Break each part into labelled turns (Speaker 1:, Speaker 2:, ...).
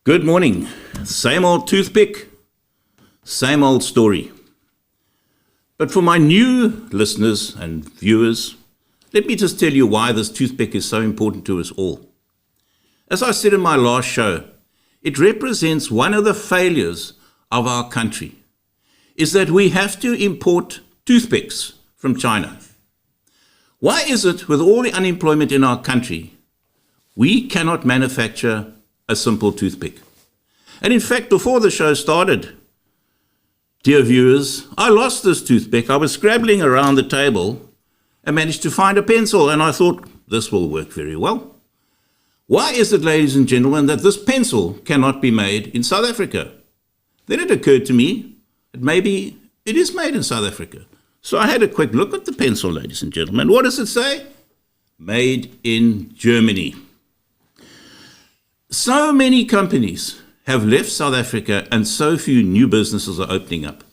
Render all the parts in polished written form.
Speaker 1: Good morning. Same old toothpick, same old story. But for my new listeners and viewers, let me just tell you why this toothpick is so important to us all. As I said in my last show, it represents one of the failures of our country, is that we have to import toothpicks from China. Why is it, with all the unemployment in our country, we cannot manufacture a simple toothpick? And in fact, before the show started, dear viewers, I lost this toothpick. I was scrabbling around the table and managed to find a pencil, and I thought, this will work very well. Why is it, ladies and gentlemen, that this pencil cannot be made in South Africa? Then it occurred to me that maybe it is made in South Africa. So I had a quick look at the pencil, ladies and gentlemen. What does it say? Made in Germany. So many companies have left South Africa and so few new businesses are opening up.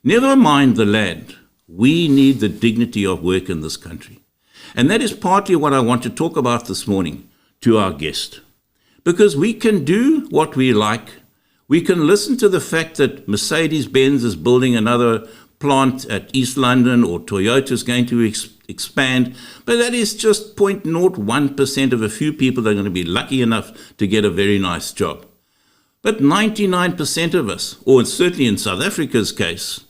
Speaker 1: Never mind the land. We need the dignity of work in this country. And that is partly what I want to talk about this morning to our guest. Because we can do what we like. We can listen to the fact that Mercedes-Benz is building another plant at East London, or Toyota is going to expand, but that is just 0.01% of a few people that are going to be lucky enough to get a very nice job. But 99% of us, or certainly in South Africa's case,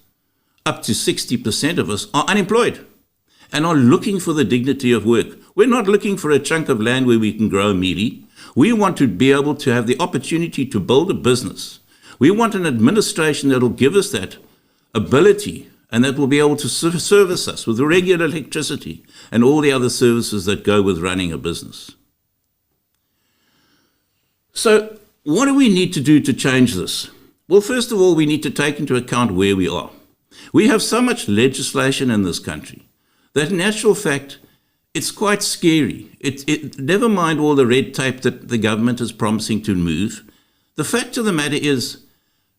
Speaker 1: up to 60% of us are unemployed and are looking for the dignity of work. We're not looking for a chunk of land where we can grow mealie. We want to be able to have the opportunity to build a business. We want an administration that will give us that ability and that will be able to service us with regular electricity and all the other services that go with running a business. So what do we need to do to change this? Well, first of all, we need to take into account where we are. We have so much legislation in this country that in actual fact, it's quite scary. Never mind all the red tape that the government is promising to move. The fact of the matter is,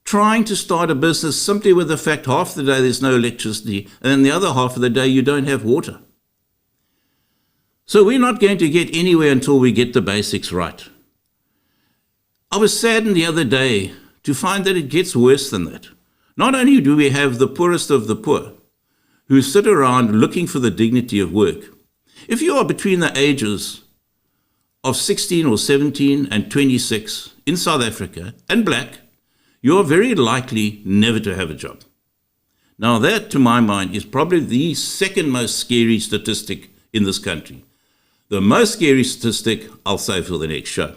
Speaker 1: trying to start a business simply with the fact half the day there's no electricity and then the other half of the day you don't have water. So we're not going to get anywhere until we get the basics right. I was saddened the other day to find that it gets worse than that. Not only do we have the poorest of the poor who sit around looking for the dignity of work. If you are between the ages of 16 or 17 and 26 in South Africa and black, you're very likely never to have a job. Now that, to my mind, is probably the second most scary statistic in this country. The most scary statistic, I'll say for the next show.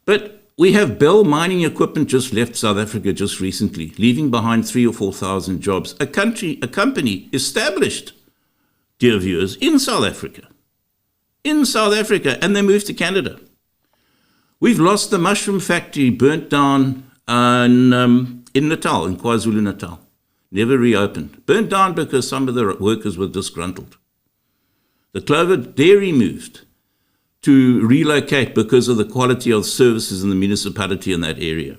Speaker 1: But we have Bell Mining Equipment just left South Africa just recently, leaving behind 3,000 or 4,000 jobs. A company established, dear viewers, in South Africa. In South Africa, and they moved to Canada. We've lost the mushroom factory, burnt down in Natal, in KwaZulu-Natal. Never reopened. Burnt down because some of the workers were disgruntled. The Clover Dairy moved to relocate because of the quality of services in the municipality in that area.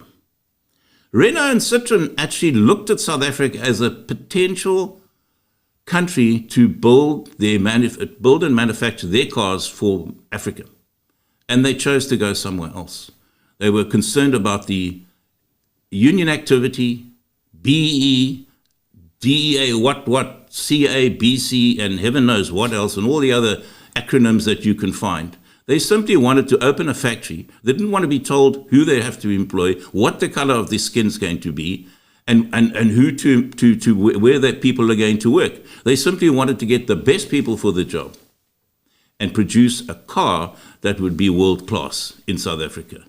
Speaker 1: Renault and Citroën actually looked at South Africa as a potential country to build and manufacture their cars for Africa. And they chose to go somewhere else. They were concerned about the union activity, BE, DEA, CA, BC, and heaven knows what else, and all the other acronyms that you can find. They simply wanted to open a factory. They didn't want to be told who they have to employ, what the color of their skin is going to be, and where their people are going to work. They simply wanted to get the best people for the job and produce a car that would be world class in South Africa.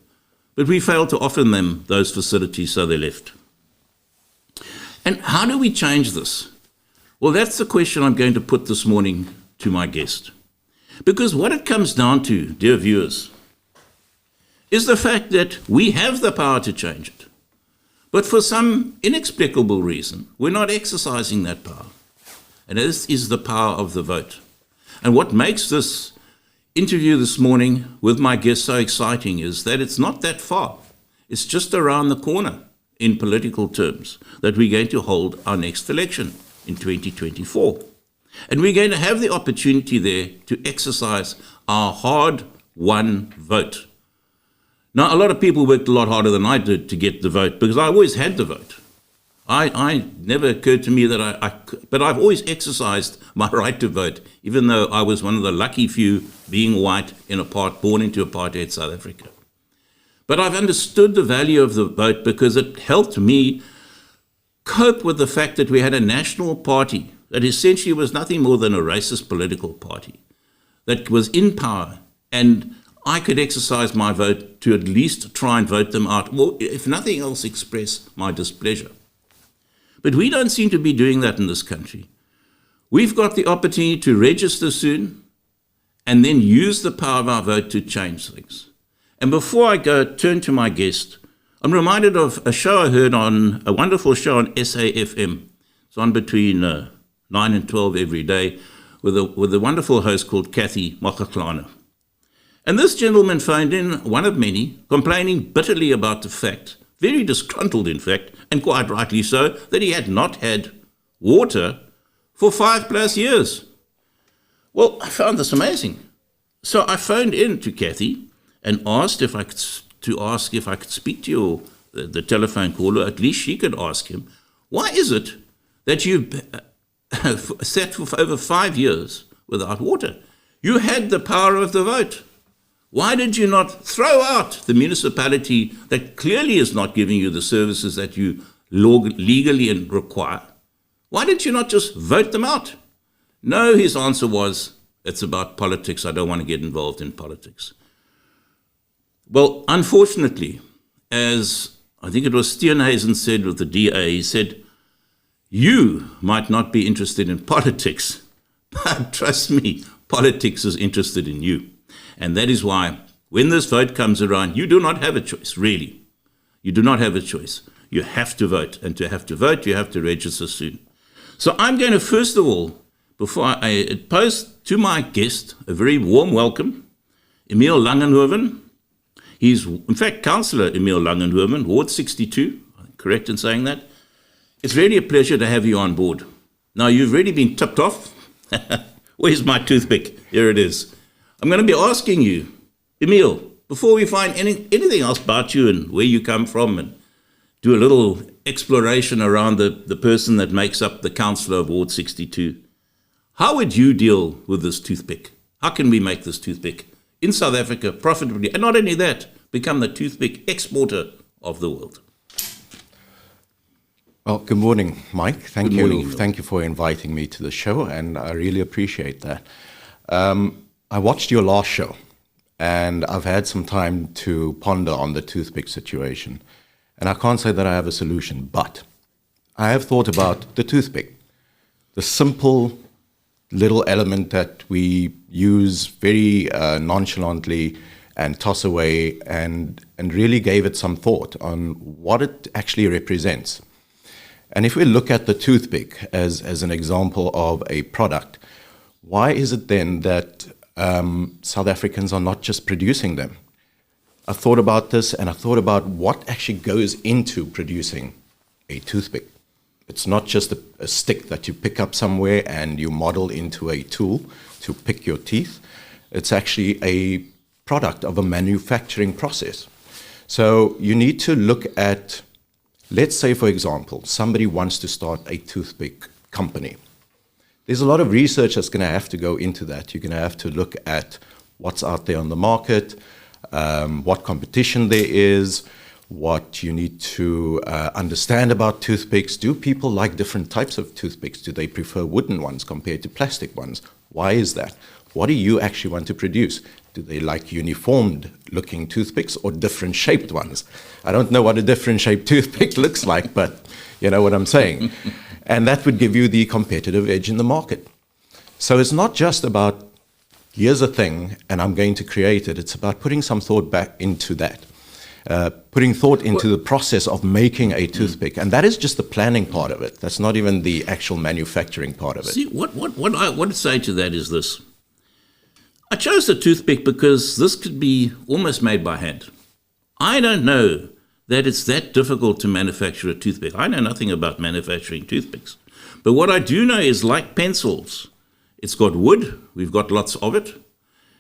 Speaker 1: But we failed to offer them those facilities, so they left. And how do we change this? Well, that's the question I'm going to put this morning to my guest. Because what it comes down to, dear viewers, is the fact that we have the power to change it. But for some inexplicable reason, we're not exercising that power. And this is the power of the vote. And what makes this interview this morning with my guest so exciting is that it's not that far. It's just around the corner in political terms that we're going to hold our next election in 2024. And we're going to have the opportunity there to exercise our hard-won vote. Now, a lot of people worked a lot harder than I did to get the vote because I always had the vote. I never occurred to me that but I've always exercised my right to vote, even though I was one of the lucky few being white born into apartheid South Africa. But I've understood the value of the vote because it helped me cope with the fact that we had a national party that essentially was nothing more than a racist political party that was in power, and I could exercise my vote to at least try and vote them out, or if nothing else, express my displeasure. But we don't seem to be doing that in this country. We've got the opportunity to register soon and then use the power of our vote to change things. And before I turn to my guest, I'm reminded of a show I heard on, a wonderful show on SAFM. It's on between 9 and 12 every day with a wonderful host called Kathy Makaklana. And this gentleman phoned in, one of many, complaining bitterly about the fact, very disgruntled in fact, and quite rightly so, that he had not had water for 5+ years. Well, I found this amazing. So I phoned in to Kathy and asked if I could speak to the telephone caller. At least she could ask him, why is it that you've sat for over 5 years without water? You had the power of the vote. Why did you not throw out the municipality that clearly is not giving you the services that you legally require? Why did you not just vote them out? No, his answer was, it's about politics. I don't want to get involved in politics. Well, unfortunately, as I think it was Steenhuisen said with the DA, he said, you might not be interested in politics, but trust me, politics is interested in you. And that is why when this vote comes around, you do not have a choice, really. You do not have a choice. You have to vote. And to have to vote, you have to register soon. So I'm going to, first of all, before I pose to my guest a very warm welcome, EMILE Langenhoven. He's, in fact, Councillor EMILE Langenhoven, Ward 62. I'm correct in saying that. It's really a pleasure to have you on board. Now, you've already been tipped off. Where's my toothpick? Here it is. I'm going to be asking you, EMILE, before we find anything else about you and where you come from and do a little exploration around the person that makes up the councillor of Ward 62, how would you deal with this toothpick? How can we make this toothpick in South Africa profitably, and not only that, become the toothpick exporter of the world?
Speaker 2: Well, good morning, Mike. Thank
Speaker 1: Good morning,
Speaker 2: you. Thank you for inviting me to the show, and I really appreciate that. I watched your last show, and I've had some time to ponder on the toothpick situation. And I can't say that I have a solution, but I have thought about the toothpick, the simple little element that we use very nonchalantly and toss away, and really gave it some thought on what it actually represents. And if we look at the toothpick as an example of a product, why is it then that South Africans are not just producing them? I thought about this, and I thought about what actually goes into producing a toothpick. It's not just a stick that you pick up somewhere and you model into a tool to pick your teeth. It's actually a product of a manufacturing process. So you need to look at, let's say, for example, somebody wants to start a toothpick company. There's a lot of research that's going to have to go into that. You're going to have to look at what's out there on the market, what competition there is, what you need to understand about toothpicks. Do people like different types of toothpicks? Do they prefer wooden ones compared to plastic ones? Why is that? What do you actually want to produce? Do they like uniformed looking toothpicks or different shaped ones? I don't know what a different shaped toothpick looks like, but you know what I'm saying. And that would give you the competitive edge in the market. So it's not just about, here's a thing and I'm going to create it. It's about putting some thought back into that. Putting thought into the process of making a toothpick. And that is just the planning part of it. That's not even the actual manufacturing part of it.
Speaker 1: See, what I want to say to that is this. I chose the toothpick because this could be almost made by hand. I don't know that it's that difficult to manufacture a toothpick. I know nothing about manufacturing toothpicks. But what I do know is, like pencils, it's got wood. We've got lots of it.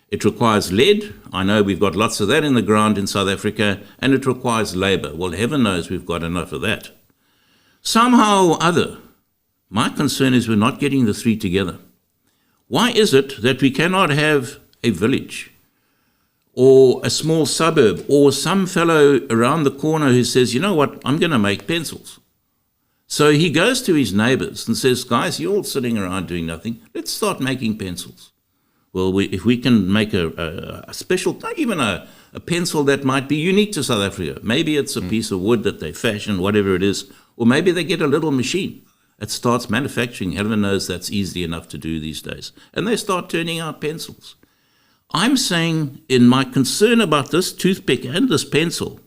Speaker 1: It requires lead. I know we've got lots of that in the ground in South Africa, and it requires labour. Well, heaven knows we've got enough of that. Somehow or other, my concern is we're not getting the three together. Why is it that we cannot have a village or a small suburb or some fellow around the corner who says, you know what, I'm going to make pencils? So he goes to his neighbours and says, guys, you're all sitting around doing nothing. Let's start making pencils. Well, if we can make a special, not even a pencil that might be unique to South Africa. Maybe it's a piece of wood that they fashion, whatever it is. Or maybe they get a little machine that starts manufacturing. Heaven knows that's easy enough to do these days. And they start turning out pencils. I'm saying in my concern about this toothpick and this pencil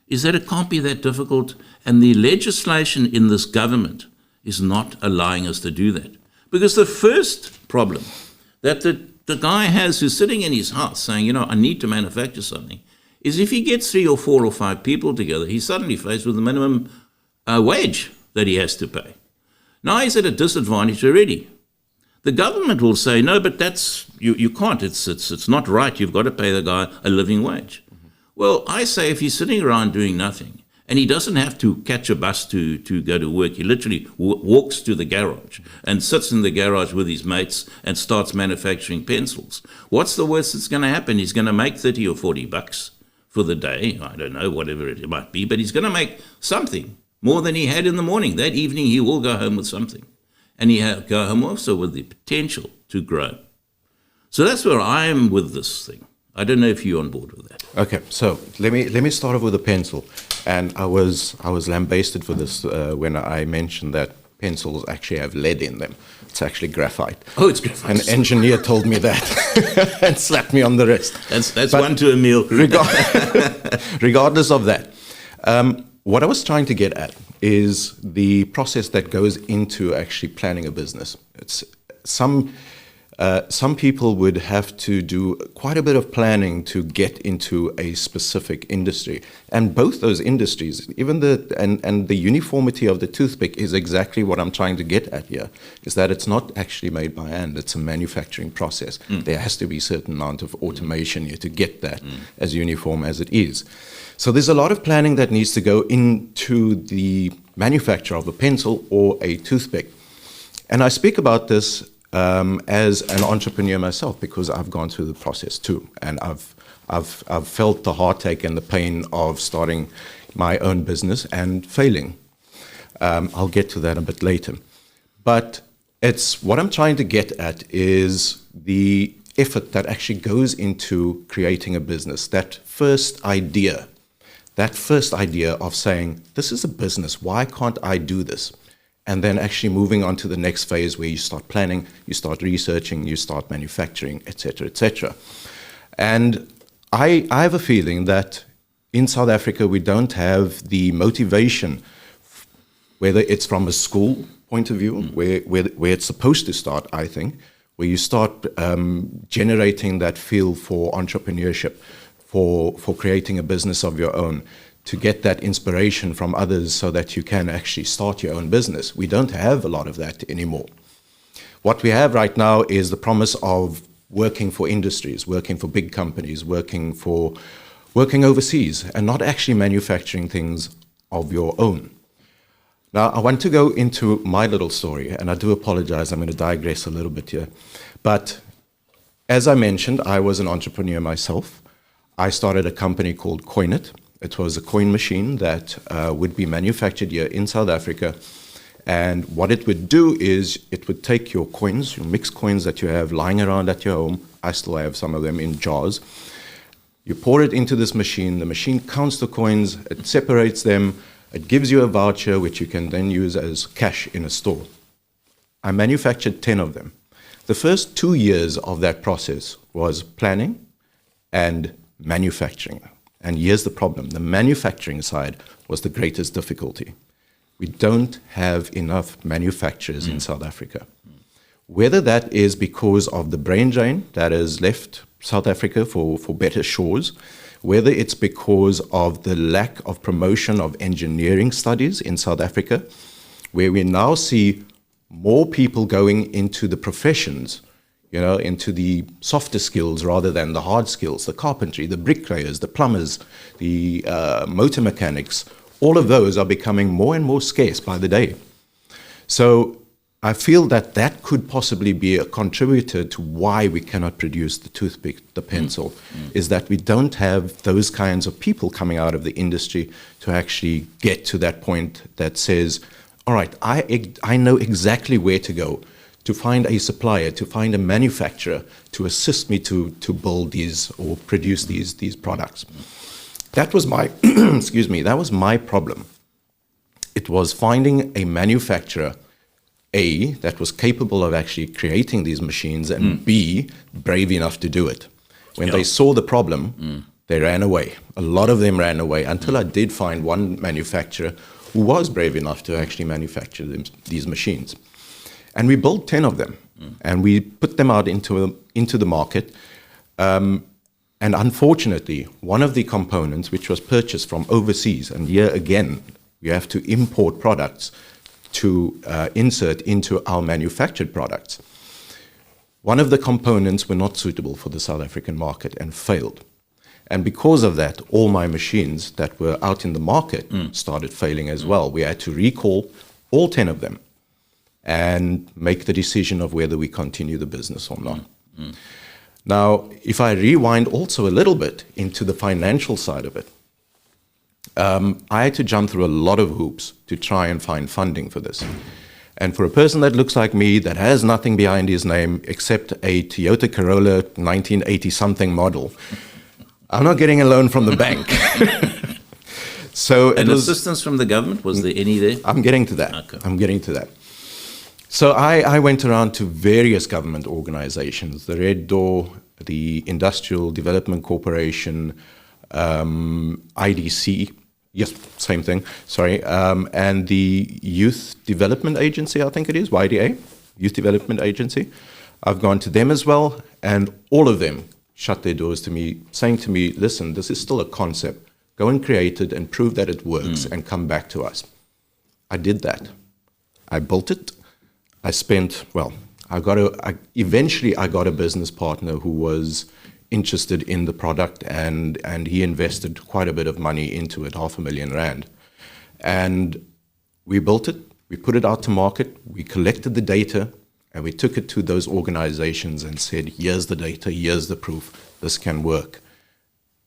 Speaker 1: is that it can't be that difficult, and the legislation in this government is not allowing us to do that. Because the first problem that the guy has who's sitting in his house saying, you know, I need to manufacture something, is if he gets 3 or 4 or 5 people together, he's suddenly faced with the minimum wage that he has to pay. Now he's at a disadvantage already. The government will say, no, but that's, you can't, it's not right, you've got to pay the guy a living wage. Well, I say if he's sitting around doing nothing, and he doesn't have to catch a bus to go to work, he literally walks to the garage and sits in the garage with his mates and starts manufacturing pencils. What's the worst that's going to happen? He's going to make 30 or 40 bucks for the day, I don't know, whatever it might be, but he's going to make something more than he had in the morning. That evening he will go home with something. And he'll go home also with the potential to grow. So that's where I am with this thing. I don't know if you're on board with that.
Speaker 2: Okay, so let me start off with a pencil. And I was lambasted for this when I mentioned that pencils actually have lead in them. It's actually graphite.
Speaker 1: Oh, it's graphite.
Speaker 2: An engineer told me that and slapped me on the wrist.
Speaker 1: That's one to Emile.
Speaker 2: Regardless of that, what I was trying to get at is the process that goes into actually planning a business. It's some people would have to do quite a bit of planning to get into a specific industry, and both those industries, even the uniformity of the toothpick is exactly what I'm trying to get at here. Is that it's not actually made by hand; it's a manufacturing process. There has to be a certain amount of automation here to get that as uniform as it is. So there's a lot of planning that needs to go into the manufacture of a pencil or a toothpick, and I speak about this as an entrepreneur myself, because I've gone through the process too, and I've felt the heartache and the pain of starting my own business and failing. I'll get to that a bit later, but it's what I'm trying to get at is the effort that actually goes into creating a business. That first idea of saying, this is a business, why can't I do this? And then actually moving on to the next phase where you start planning, you start researching, you start manufacturing, etc., etc. And I have a feeling that in South Africa we don't have the motivation, whether it's from a school point of view, where it's supposed to start, I think, where you start generating that feel for entrepreneurship, for creating a business of your own, to get that inspiration from others so that you can actually start your own business. We don't have a lot of that anymore. What we have right now is the promise of working for industries, working for big companies, working overseas, and not actually manufacturing things of your own. Now, I want to go into my little story, and I do apologize, I'm going to digress a little bit here. But as I mentioned, I was an entrepreneur myself. I started a company called Coinit. It was a coin machine that would be manufactured here in South Africa. And what it would do is it would take your coins, your mixed coins that you have lying around at your home. I still have some of them in jars. You pour it into this machine. The machine counts the coins. It separates them. It gives you a voucher, which you can then use as cash in a store. I manufactured 10 of them. The first 2 years of that process was planning and manufacturing. And here's the problem. The manufacturing side was the greatest difficulty. We don't have enough manufacturers in South Africa. Whether that is because of the brain drain that has left South Africa for better shores, whether it's because of the lack of promotion of engineering studies in South Africa, where we now see more people going into the professions into the softer skills rather than the hard skills, the carpentry, the bricklayers, the plumbers, the motor mechanics. All of those are becoming more and more scarce by the day. So I feel that that could possibly be a contributor to why we cannot produce the toothpick, the pencil, is that we don't have those kinds of people coming out of the industry to actually get to that point that says, all right, I know exactly where to go to find a supplier, to find a manufacturer to assist me to build these or produce these products. That was my, excuse me, that was my problem. It was finding a manufacturer, A, that was capable of actually creating these machines, and B, brave enough to do it. When they saw the problem, they ran away. A lot of them ran away until I did find one manufacturer who was brave enough to actually manufacture these machines. And we built 10 of them, and we put them out into the market. And unfortunately, one of the components, which was purchased from overseas, and here again, we have to import products to insert into our manufactured products. One of the components were not suitable for the South African market and failed. And because of that, all my machines that were out in the market started failing as well. We had to recall all 10 of them and make the decision of whether we continue the business or not. Now, if I rewind also a little bit into the financial side of it, I had to jump through a lot of hoops to try and find funding for this. And for a person that looks like me, that has nothing behind his name except a Toyota Corolla 1980-something model, I'm not getting a loan from the bank. So
Speaker 1: and assistance from the government, was there any there?
Speaker 2: I'm getting to that.
Speaker 1: Okay.
Speaker 2: I'm getting to that. So I went around to various government organizations, the Red Door, the Industrial Development Corporation, IDC, yes, same thing, sorry, and the Youth Development Agency, I think it is, YDA, Youth Development Agency. I've gone to them as well, and all of them shut their doors to me, saying to me, listen, this is still a concept. Go and create it and prove that it works and come back to us. I did that. I built it. I spent, well, eventually I got a business partner who was interested in the product, and he invested quite a bit of money into it, R500,000. And we built it, we put it out to market, we collected the data, and we took it to those organizations and said, here's the data, here's the proof, this can work.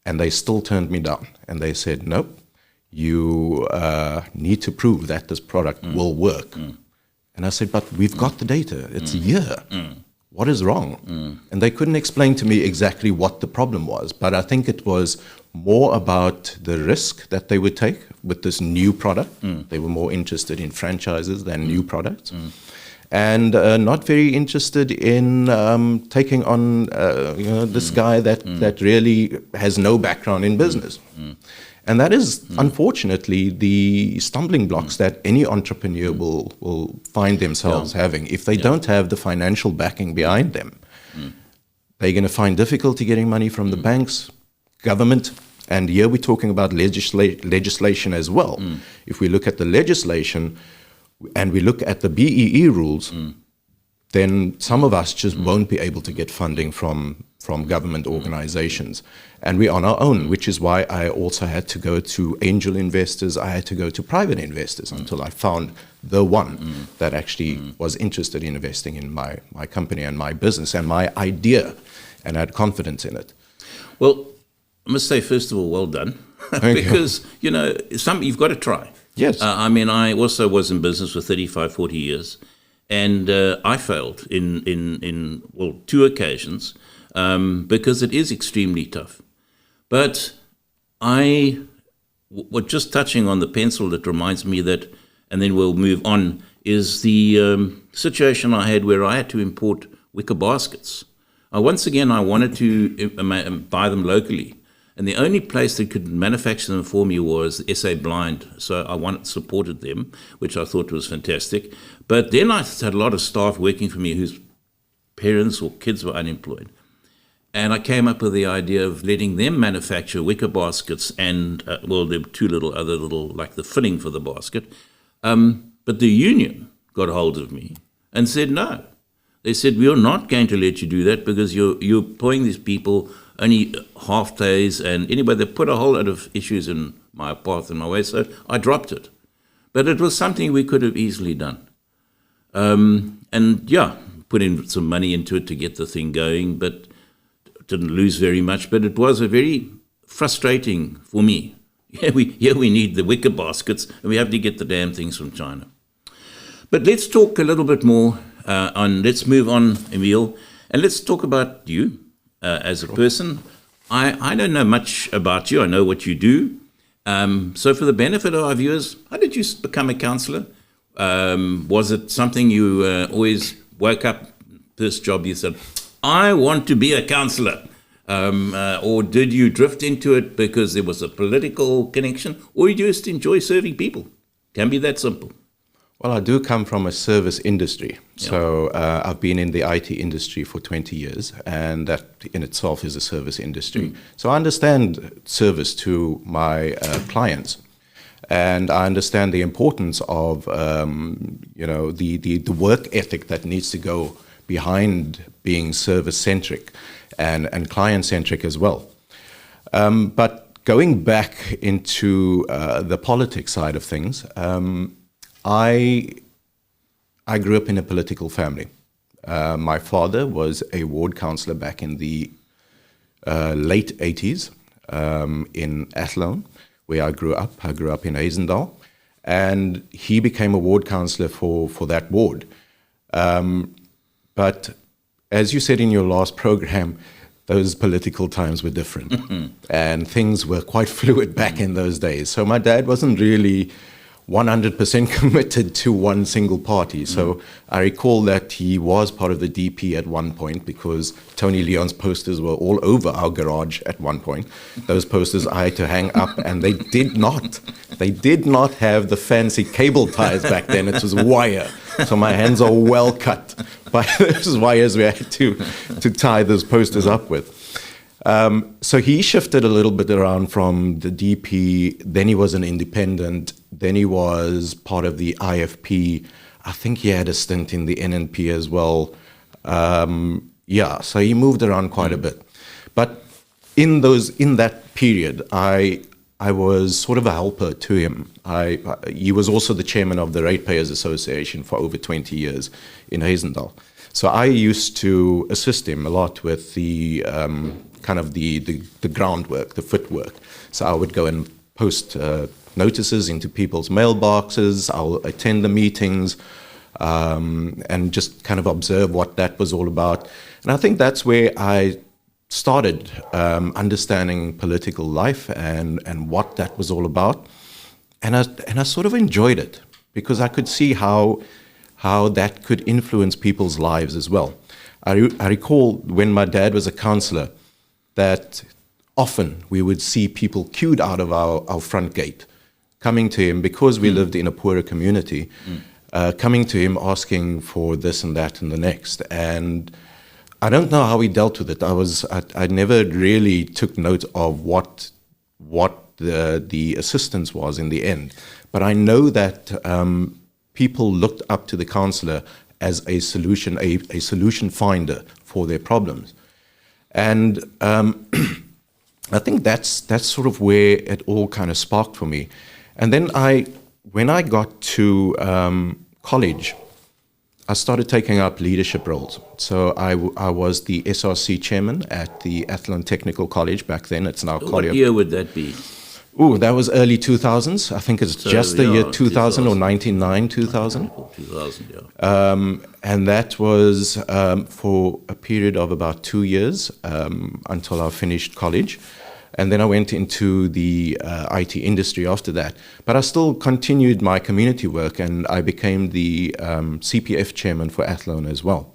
Speaker 2: And they still turned me down. And they said, nope, you need to prove that this product will work. And I said, but we've got the data. It's a year. What is wrong? And they couldn't explain to me exactly what the problem was. But I think it was more about the risk that they would take with this new product. They were more interested in franchises than new products. And not very interested in taking on this guy that really has no background in business. And that is, unfortunately, the stumbling blocks that any entrepreneur will find themselves having. If they don't have the financial backing behind them, they're going to find difficulty getting money from the banks, government, and here we're talking about legislation as well. If we look at the legislation and we look at the BEE rules, then some of us just won't be able to get funding from government organizations. And we're on our own, which is why I also had to go to angel investors. I had to go to private investors until I found the one that actually was interested in investing in my company and my business and my idea, and had confidence in it.
Speaker 1: Well, I must say, first of all, well done. Because, you've got to try.
Speaker 2: Yes.
Speaker 1: I mean, I also was in business for 35, 40 years, and I failed in 2 occasions because it is extremely tough. But just touching on the pencil, that reminds me that, and then we'll move on, is the situation I had where I had to import wicker baskets. Once again, I wanted to buy them locally. And the only place that could manufacture them for me was SA Blind. So I supported them, which I thought was fantastic. But then I had a lot of staff working for me whose parents or kids were unemployed. And I came up with the idea of letting them manufacture wicker baskets and, there were 2 other little, like the filling for the basket. But the union got hold of me and said, no, They said, we are not going to let you do that because you're employing these people only half days. And anyway, they put a whole lot of issues in my path and my way. So I dropped it. But it was something we could have easily done. And yeah, put in some money into it to get the thing going, but didn't lose very much. But it was a very frustrating for me. We need the wicker baskets, and we have to get the damn things from China. But let's talk a little bit more let's move on, Emile, and let's talk about you as a person. I don't know much about you. I know what you do. So for the benefit of our viewers, how did you become a councillor? Was it something you always woke up, first job you said, I want to be a councillor? Or did you drift into it because there was a political connection, or you just enjoy serving people? Can be that simple.
Speaker 2: Well, I do come from a service industry. So I've been in the IT industry for 20 years, and that in itself is a service industry. So I understand service to my clients. And I understand the importance of, the work ethic that needs to go behind being service-centric and client-centric as well. But going back into the politics side of things, I grew up in a political family. My father was a ward councillor back in the late 80s in Athlone, where I grew up. I grew up in Hazendal, and he became a ward councillor for that ward. But as you said in your last program, those political times were different, and things were quite fluid back in those days. So my dad wasn't really 100% committed to one single party. So I recall that he was part of the DP at one point, because Tony Leon's posters were all over our garage at one point. Those posters I had to hang up, and they did not have the fancy cable ties back then. It was wire. So my hands are well cut by those wires we had to tie those posters up with. So he shifted a little bit around from the DP, then he was an independent, then he was part of the IFP. I think he had a stint in the NNP as well. So he moved around quite a bit. But in that period, I was sort of a helper to him. He was also the chairman of the Ratepayers Association for over 20 years in Hazendal. So I used to assist him a lot with the kind of the groundwork, the footwork. So I would go and post notices into people's mailboxes. I'll attend the meetings and just kind of observe what that was all about. And I think that's where I started understanding political life and what that was all about. And I sort of enjoyed it, because I could see how that could influence people's lives as well. I recall when my dad was a councillor that often we would see people queued out of our front gate, coming to him, because we lived in a poorer community, coming to him asking for this and that and the next. And I don't know how he dealt with it. I never really took note of what the assistance was in the end. But I know that people looked up to the councillor as a solution finder for their problems. And I think that's sort of where it all kind of sparked for me. And then when I got to college, I started taking up leadership roles. So I was the SRC chairman at the Athlone Technical College back then. It's now Collier.
Speaker 1: What year would that be?
Speaker 2: Oh, that was early 2000s. I think it's just the year 2000 or 99, 2000.
Speaker 1: 2000, yeah.
Speaker 2: And that was for a period of about 2 years until I finished college. And then I went into the IT industry after that. But I still continued my community work, and I became the CPF chairman for Athlone as well.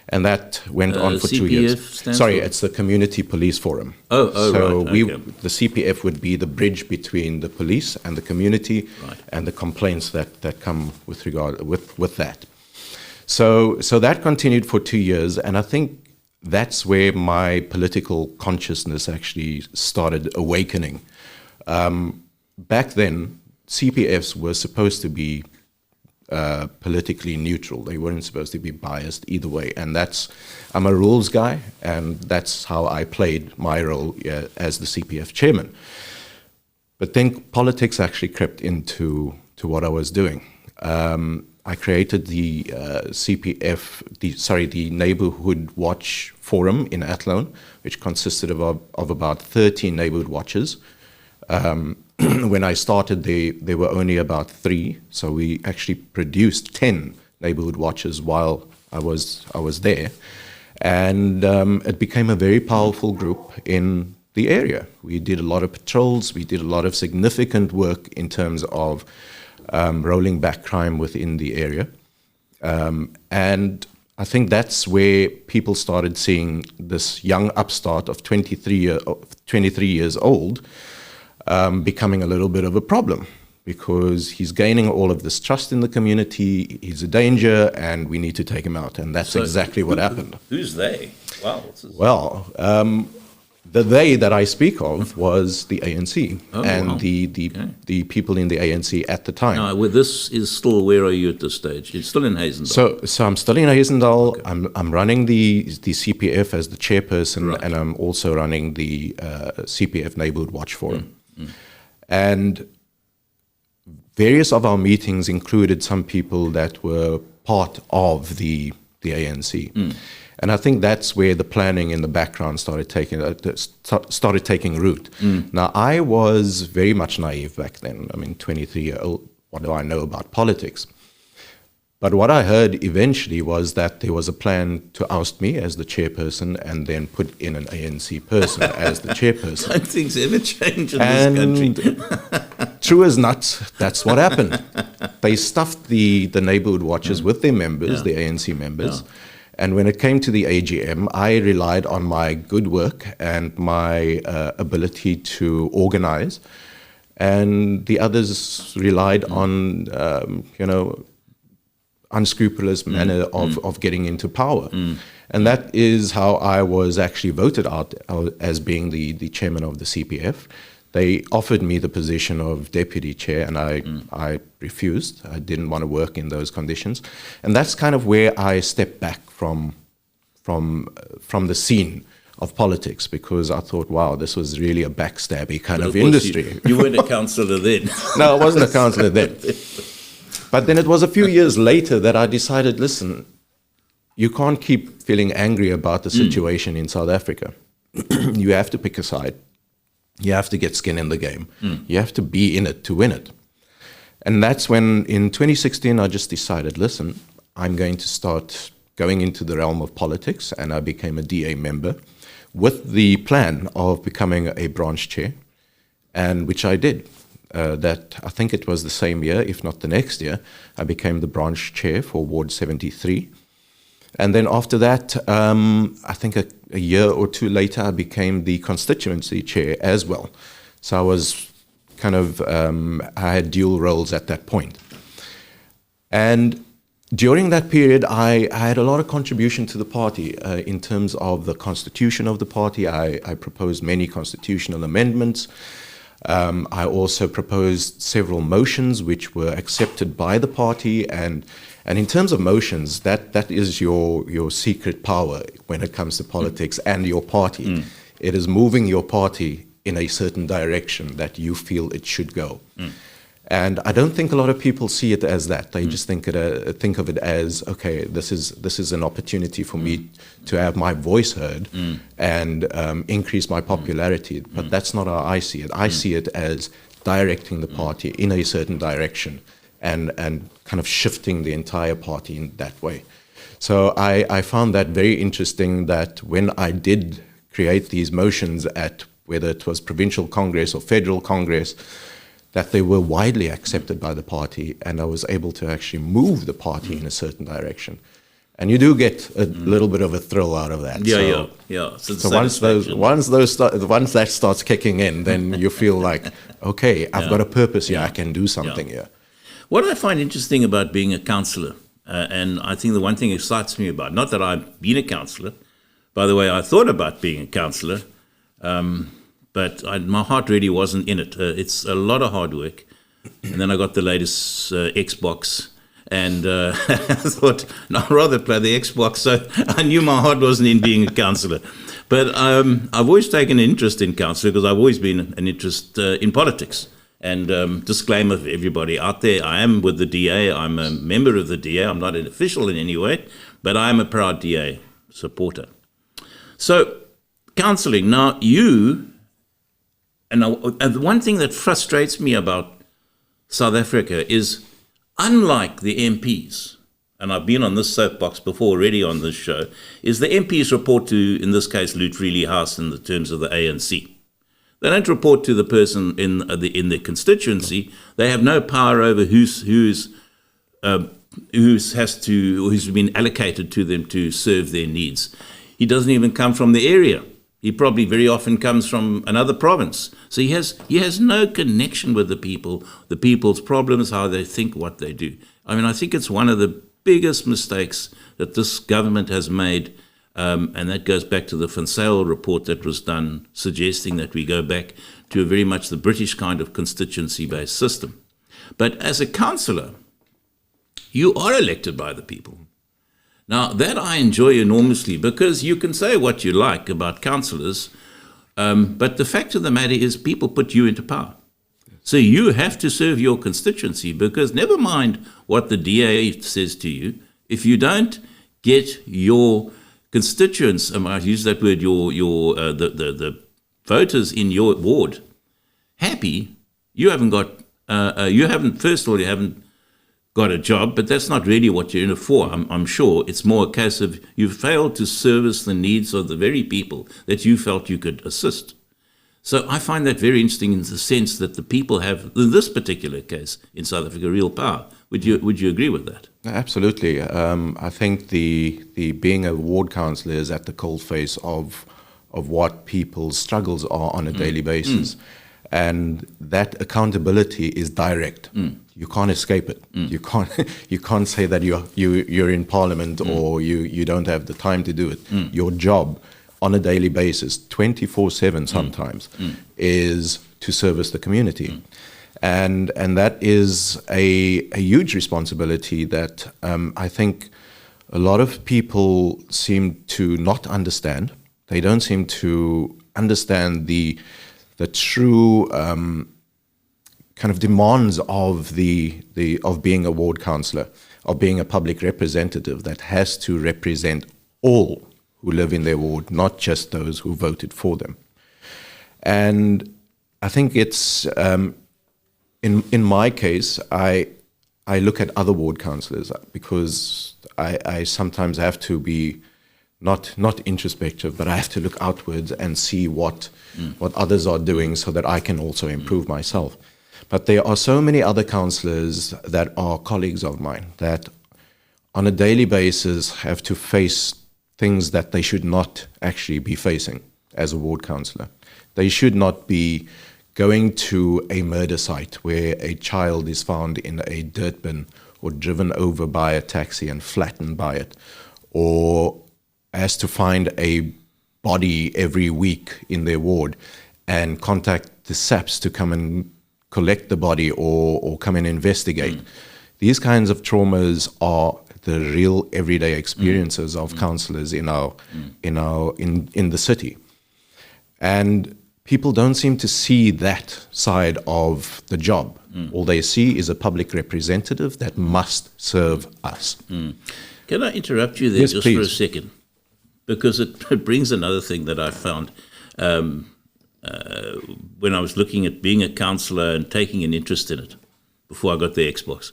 Speaker 2: And that went on for 2 years. Sorry, it's the Community Police Forum. So
Speaker 1: right. Okay.
Speaker 2: The CPF would be the bridge between the police and the community, and the complaints that come with that. So that continued for 2 years, and I think that's where my political consciousness actually started awakening. Back then, CPFs were supposed to be politically neutral. They weren't supposed to be biased either way. And I'm a rules guy, and that's how I played my role as the CPF chairman. But then politics actually crept into what I was doing. I created the the Neighborhood Watch Forum in Athlone, which consisted of about 13 neighborhood watches. When I started, there were only about 3, so we actually produced 10 neighborhood watches while I was there, and it became a very powerful group in the area. We did a lot of patrols. We did a lot of significant work in terms of rolling back crime within the area. And I think that's where people started seeing this young upstart of 23 years old becoming a little bit of a problem, because he's gaining all of this trust in the community. He's a danger, and we need to take him out. And that's exactly what happened.
Speaker 1: Who's they? Wow.
Speaker 2: Well, the they that I speak of was the ANC the people in the ANC at the time.
Speaker 1: Now, this is still, where are you at this stage? It's still in Hazendal.
Speaker 2: So I'm still in Hazendal. Okay. I'm running the CPF as the chairperson, right. And I'm also running the CPF Neighborhood Watch Forum. And various of our meetings included some people that were part of the ANC. And I think that's where the planning in the background started taking root. Now, I was very much naive back then. I mean, 23 years old, what do I know about politics? But what I heard eventually was that there was a plan to oust me as the chairperson and then put in an ANC person as the chairperson.
Speaker 1: Don't things ever change in this country?
Speaker 2: True as nuts, that's what happened. They stuffed the neighborhood watches with their members, the ANC members. Yeah. And when it came to the AGM, I relied on my good work and my ability to organize. And the others relied on, unscrupulous manner of getting into power. And that is how I was actually voted out as being the chairman of the CPF. They offered me the position of deputy chair, and I refused. I didn't want to work in those conditions. And that's kind of where I stepped back from the scene of politics, because I thought, wow, this was really a backstabby kind of industry.
Speaker 1: You weren't a councillor then.
Speaker 2: No, I wasn't a councillor then. But then it was a few years later that I decided, listen, you can't keep feeling angry about the situation in South Africa. You have to pick a side. You have to get skin in the game. You have to be in it to win it. And that's when, in 2016, I just decided, listen, I'm going to start going into the realm of politics, and I became a DA member with the plan of becoming a branch chair, and which I did. That I think it was the same year, if not the next year, I became the branch chair for Ward 73. And then after that, I think a year or two later, I became the constituency chair as well. So I was kind of, I had dual roles at that point. And during that period, I had a lot of contribution to the party in terms of the constitution of the party. I proposed many constitutional amendments. I also proposed several motions which were accepted by the party, and in terms of motions, that is your secret power when it comes to politics and your party. It is moving your party in a certain direction that you feel it should go. And I don't think a lot of people see it as that. They just think of it as, okay, this is an opportunity for me to have my voice heard and increase my popularity. But that's not how I see it. I see it as directing the party in a certain direction and kind of shifting the entire party in that way. So I found that very interesting, that when I did create these motions at whether it was provincial Congress or federal Congress, that they were widely accepted by the party, and I was able to actually move the party in a certain direction. And you do get a little bit of a thrill out of that.
Speaker 1: Yeah.
Speaker 2: So once that starts kicking in, then you feel like, okay, I've got a purpose here. I can do something here.
Speaker 1: What I find interesting about being a councillor, and I think the one thing excites me about, not that I've been a councillor, by the way, I thought about being a councillor, but my heart really wasn't in it. It's a lot of hard work. And then I got the latest Xbox. And I thought, no, I'd rather play the Xbox. So I knew my heart wasn't in being a councillor. But I've always taken an interest in council because I've always been an interest in politics. And disclaimer for everybody out there, I am with the DA. I'm a member of the DA. I'm not an official in any way, but I'm a proud DA supporter. So, counselling. Now, and the one thing that frustrates me about South Africa is, unlike the MPs, and I've been on this soapbox before already on this show, is the MPs report to, in this case, Lute Freely House in the terms of the ANC. They don't report to the person in the constituency. They have no power over who's been allocated to them to serve their needs. He doesn't even come from the area. He probably very often comes from another province. So he has no connection with the people, the people's problems, how they think, what they do. I mean, I think it's one of the biggest mistakes that this government has made. And that goes back to the Van Zyl report that was done, suggesting that we go back to very much the British kind of constituency-based system. But as a councillor, you are elected by the people. Now, that I enjoy enormously, because you can say what you like about councillors, but the fact of the matter is people put you into power. So you have to serve your constituency, because never mind what the DA says to you, if you don't get your constituents, I use that word, the voters in your ward happy, you haven't got a job, but that's not really what you're in it for. I'm sure it's more a case of you failed to service the needs of the very people that you felt you could assist. So I find that very interesting in the sense that the people have, in this particular case in South Africa, real power. Would you agree with that?
Speaker 2: Absolutely. I think the being a ward councillor is at the coalface of what people's struggles are on a daily basis. And that accountability is direct. You can't escape it. You can't say that you're in Parliament or you don't have the time to do it. Your job on a daily basis, 24/7 sometimes, is to service the community. And that is a huge responsibility that I think a lot of people seem to not understand. They don't seem to understand the true kind of demands of of being a ward councillor, of being a public representative that has to represent all who live in their ward, not just those who voted for them. And I think it's in my case, I look at other ward councillors because I sometimes have to be not introspective, but I have to look outwards and see what others are doing so that I can also improve myself. But there are so many other councillors that are colleagues of mine that on a daily basis have to face things that they should not actually be facing as a ward councillor. They should not be going to a murder site where a child is found in a dirt bin or driven over by a taxi and flattened by it, or has to find a body every week in their ward and contact the SAPs to come and collect the body or come and investigate. These kinds of traumas are the real everyday experiences of councillors in the city. And people don't seem to see that side of the job. All they see is a public representative that must serve us.
Speaker 1: Can I interrupt you there just
Speaker 2: please.
Speaker 1: for a second? Because it brings another thing that I found when I was looking at being a councillor and taking an interest in it before I got the Xbox,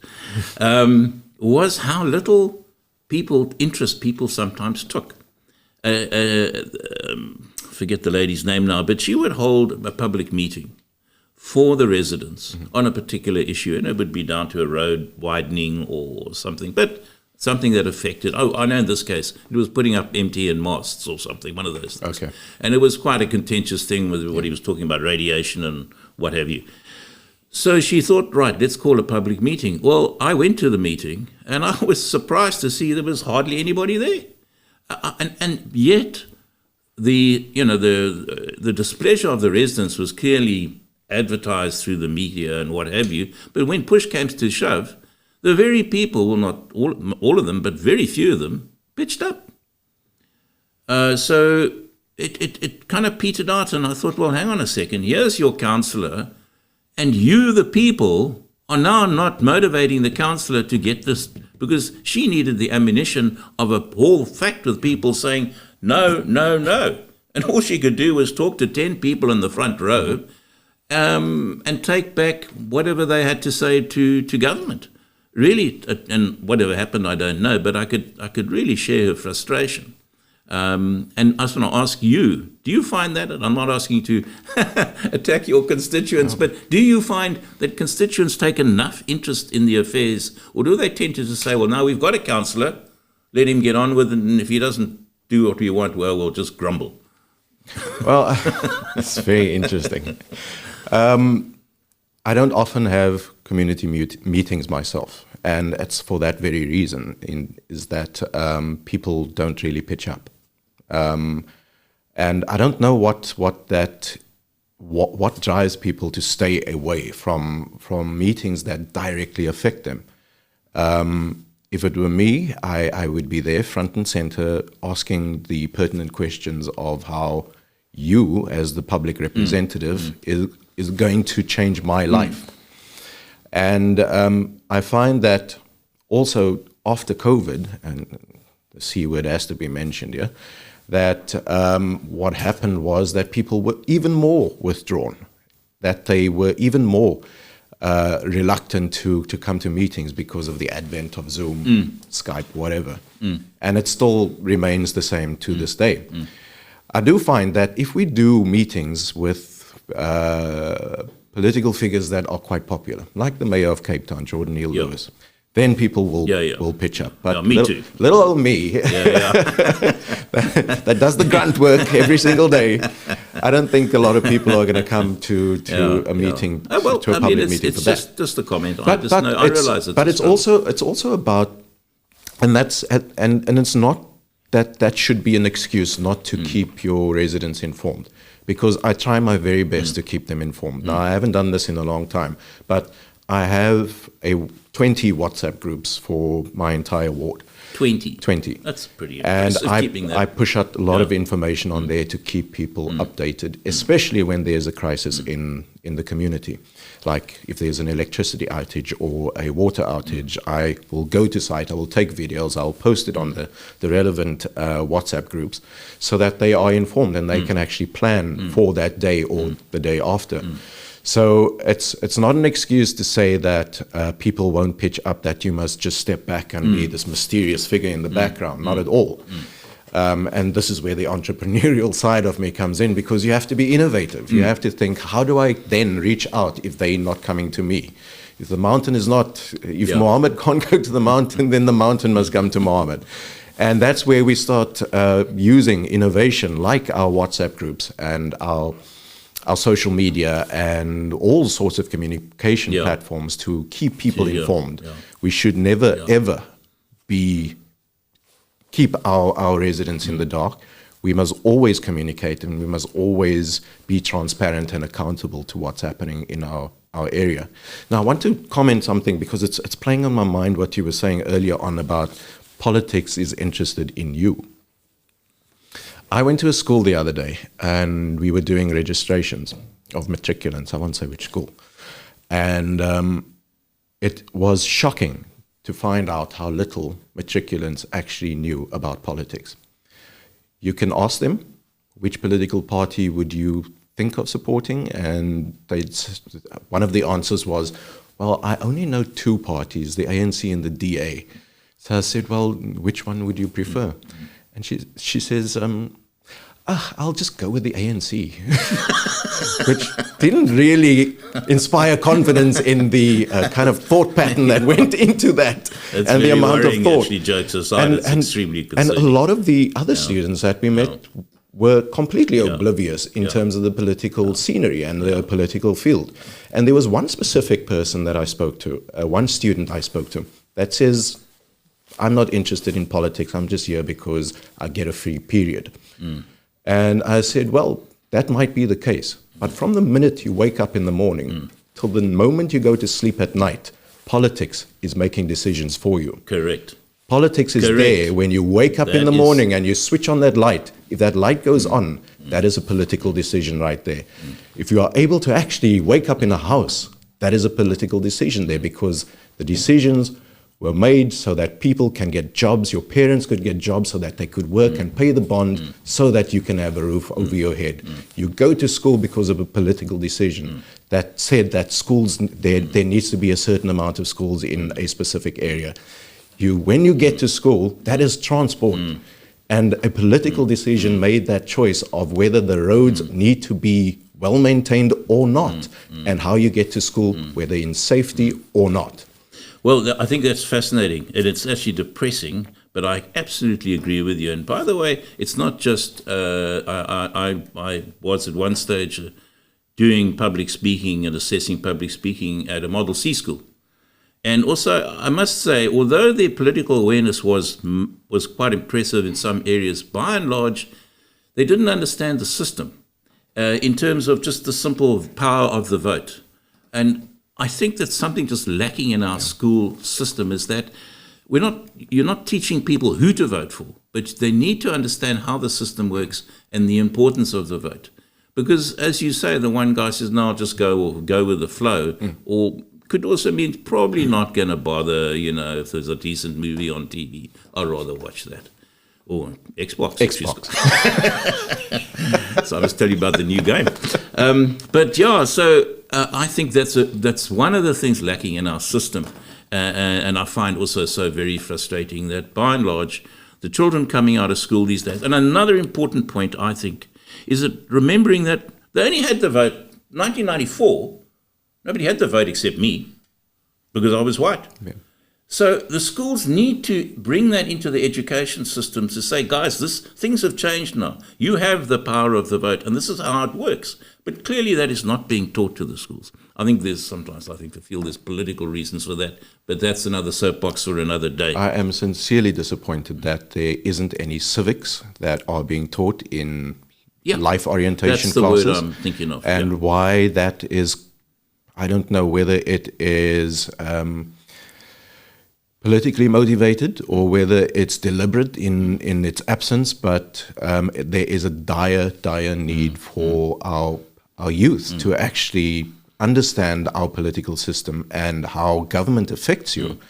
Speaker 1: was how little interest people sometimes took. Forget the lady's name now, but she would hold a public meeting for the residents on a particular issue, and it would be down to a road widening or something, but something that affected, I know in this case, it was putting up MTN masts or something, one of those things.
Speaker 2: Okay.
Speaker 1: And it was quite a contentious thing with what he was talking about, radiation and what have you. So she thought, right, let's call a public meeting. Well, I went to the meeting, and I was surprised to see there was hardly anybody there. And yet, the displeasure of the residents was clearly advertised through the media and what have you. But when push came to shove, the very people, well, not all of them, but very few of them, pitched up. So it kind of petered out, and I thought, well, hang on a second. Here's your councillor, and you, the people, are now not motivating the councillor to get this, because she needed the ammunition of a whole fact with people saying, no, no, no. And all she could do was talk to 10 people in the front row and take back whatever they had to say to government. Really, and whatever happened, I don't know, but I could really share her frustration. And I just want to ask you, do you find that, and I'm not asking you to attack your constituents, but do you find that constituents take enough interest in the affairs, or do they tend to just say, well, now we've got a councillor, let him get on with it, and if he doesn't do what we want, well, we'll just grumble?
Speaker 2: Well, it's very interesting. I don't often have community meetings myself, and it's for that very reason, is that people don't really pitch up. And I don't know what drives people to stay away from meetings that directly affect them. If it were me, I would be there front and center asking the pertinent questions of how you, as the public representative, is going to change my life. And I find that also after COVID, and the C word has to be mentioned here, that what happened was that people were even more withdrawn, that they were even more reluctant to come to meetings because of the advent of Zoom, Skype, whatever. And it still remains the same to this day. I do find that if we do meetings with political figures that are quite popular, like the mayor of Cape Town, Jordan Neil Lewis, then people will pitch up. But
Speaker 1: me too.
Speaker 2: Little old me, that does the grunt work every single day, I don't think a lot of people are going to come to a meeting, to a public meeting for that.
Speaker 1: It's just a comment.
Speaker 2: I realize it. But it's also about, and it's not that should be an excuse not to keep your residents informed, because I try my very best to keep them informed. Now, I haven't done this in a long time, but I have 20 WhatsApp groups for my entire ward.
Speaker 1: 20?
Speaker 2: 20.
Speaker 1: That's pretty impressive,
Speaker 2: and
Speaker 1: keeping that.
Speaker 2: I push out a lot of information on there to keep people updated, especially when there's a crisis in the community. Like if there's an electricity outage or a water outage, I will go to site, I will take videos, I'll post it on the relevant WhatsApp groups so that they are informed and they can actually plan for that day or the day after. So it's not an excuse to say that people won't pitch up, that you must just step back and be this mysterious figure in the background. Not at all. And this is where the entrepreneurial side of me comes in, because you have to be innovative. You have to think, how do I then reach out if they're not coming to me? If the mountain is not, if Mohammed can't go to the mountain, then the mountain must come to Mohammed. And that's where we start using innovation like our WhatsApp groups and our social media and all sorts of communication platforms to keep people informed. We should never, ever keep our residents in the dark. We must always communicate, and we must always be transparent and accountable to what's happening in our area. Now, I want to comment something, because it's playing on my mind what you were saying earlier on about politics is interested in you. I went to a school the other day, and we were doing registrations of matriculants. I won't say which school. And it was shocking to find out how little matriculants actually knew about politics. You can ask them, which political party would you think of supporting? And one of the answers was, well, I only know two parties, the ANC and the DA. So I said, well, which one would you prefer? And she says, I'll just go with the ANC, which didn't really inspire confidence in the kind of thought pattern that went into that.
Speaker 1: It's
Speaker 2: and the amount of thought.
Speaker 1: Actually, jokes aside, it's extremely concerning.
Speaker 2: And a lot of the other students that we met were completely oblivious in terms of the political scenery and the political field. And there was one specific person that I spoke to, one student I spoke to, that says, I'm not interested in politics, I'm just here because I get a free period. And I said, well, that might be the case. But from the minute you wake up in the morning till the moment you go to sleep at night, politics is making decisions for you.
Speaker 1: Correct.
Speaker 2: Politics is
Speaker 1: Correct.
Speaker 2: there when you wake up in the
Speaker 1: That is-
Speaker 2: morning and you switch on that light. If that light goes on, that is a political decision right there. If you are able to actually wake up in a house, that is a political decision there, because the decisions were made so that people can get jobs, your parents could get jobs so that they could work and pay the bond so that you can have a roof over your head. You go to school because of a political decision that said that schools, there needs to be a certain amount of schools in a specific area. When you get to school, that is transport. And a political decision made that choice of whether the roads need to be well maintained or not, and how you get to school, whether in safety or not.
Speaker 1: Well, I think that's fascinating, and it's actually depressing, but I absolutely agree with you. And by the way, it's not just, I was at one stage doing public speaking and assessing public speaking at a Model C school. And also, I must say, although their political awareness was quite impressive in some areas, by and large, they didn't understand the system in terms of just the simple power of the vote. And I think that's something just lacking in our school system, is that you're not teaching people who to vote for, but they need to understand how the system works and the importance of the vote. Because, as you say, the one guy says, no, I'll just go with the flow, or could also mean probably not going to bother, if there's a decent movie on TV, I'd rather watch that. Or Xbox. So I was telling you about the new game. I think that's one of the things lacking in our system. And I find also so very frustrating that, by and large, the children coming out of school these days, and another important point, I think, is that remembering that they only had the vote 1994. Nobody had the vote except me, because I was white. Yeah. So the schools need to bring that into the education system to say, guys, things have changed now. You have the power of the vote, and this is how it works. But clearly that is not being taught to the schools. I think they feel there's political reasons for that, but that's another soapbox for another day.
Speaker 2: I am sincerely disappointed that there isn't any civics that are being taught in life orientation classes.
Speaker 1: That's the word I'm thinking of.
Speaker 2: And why that is, I don't know whether it is politically motivated or whether it's deliberate in its absence, but there is a dire need for our youth to actually understand our political system and how government affects you.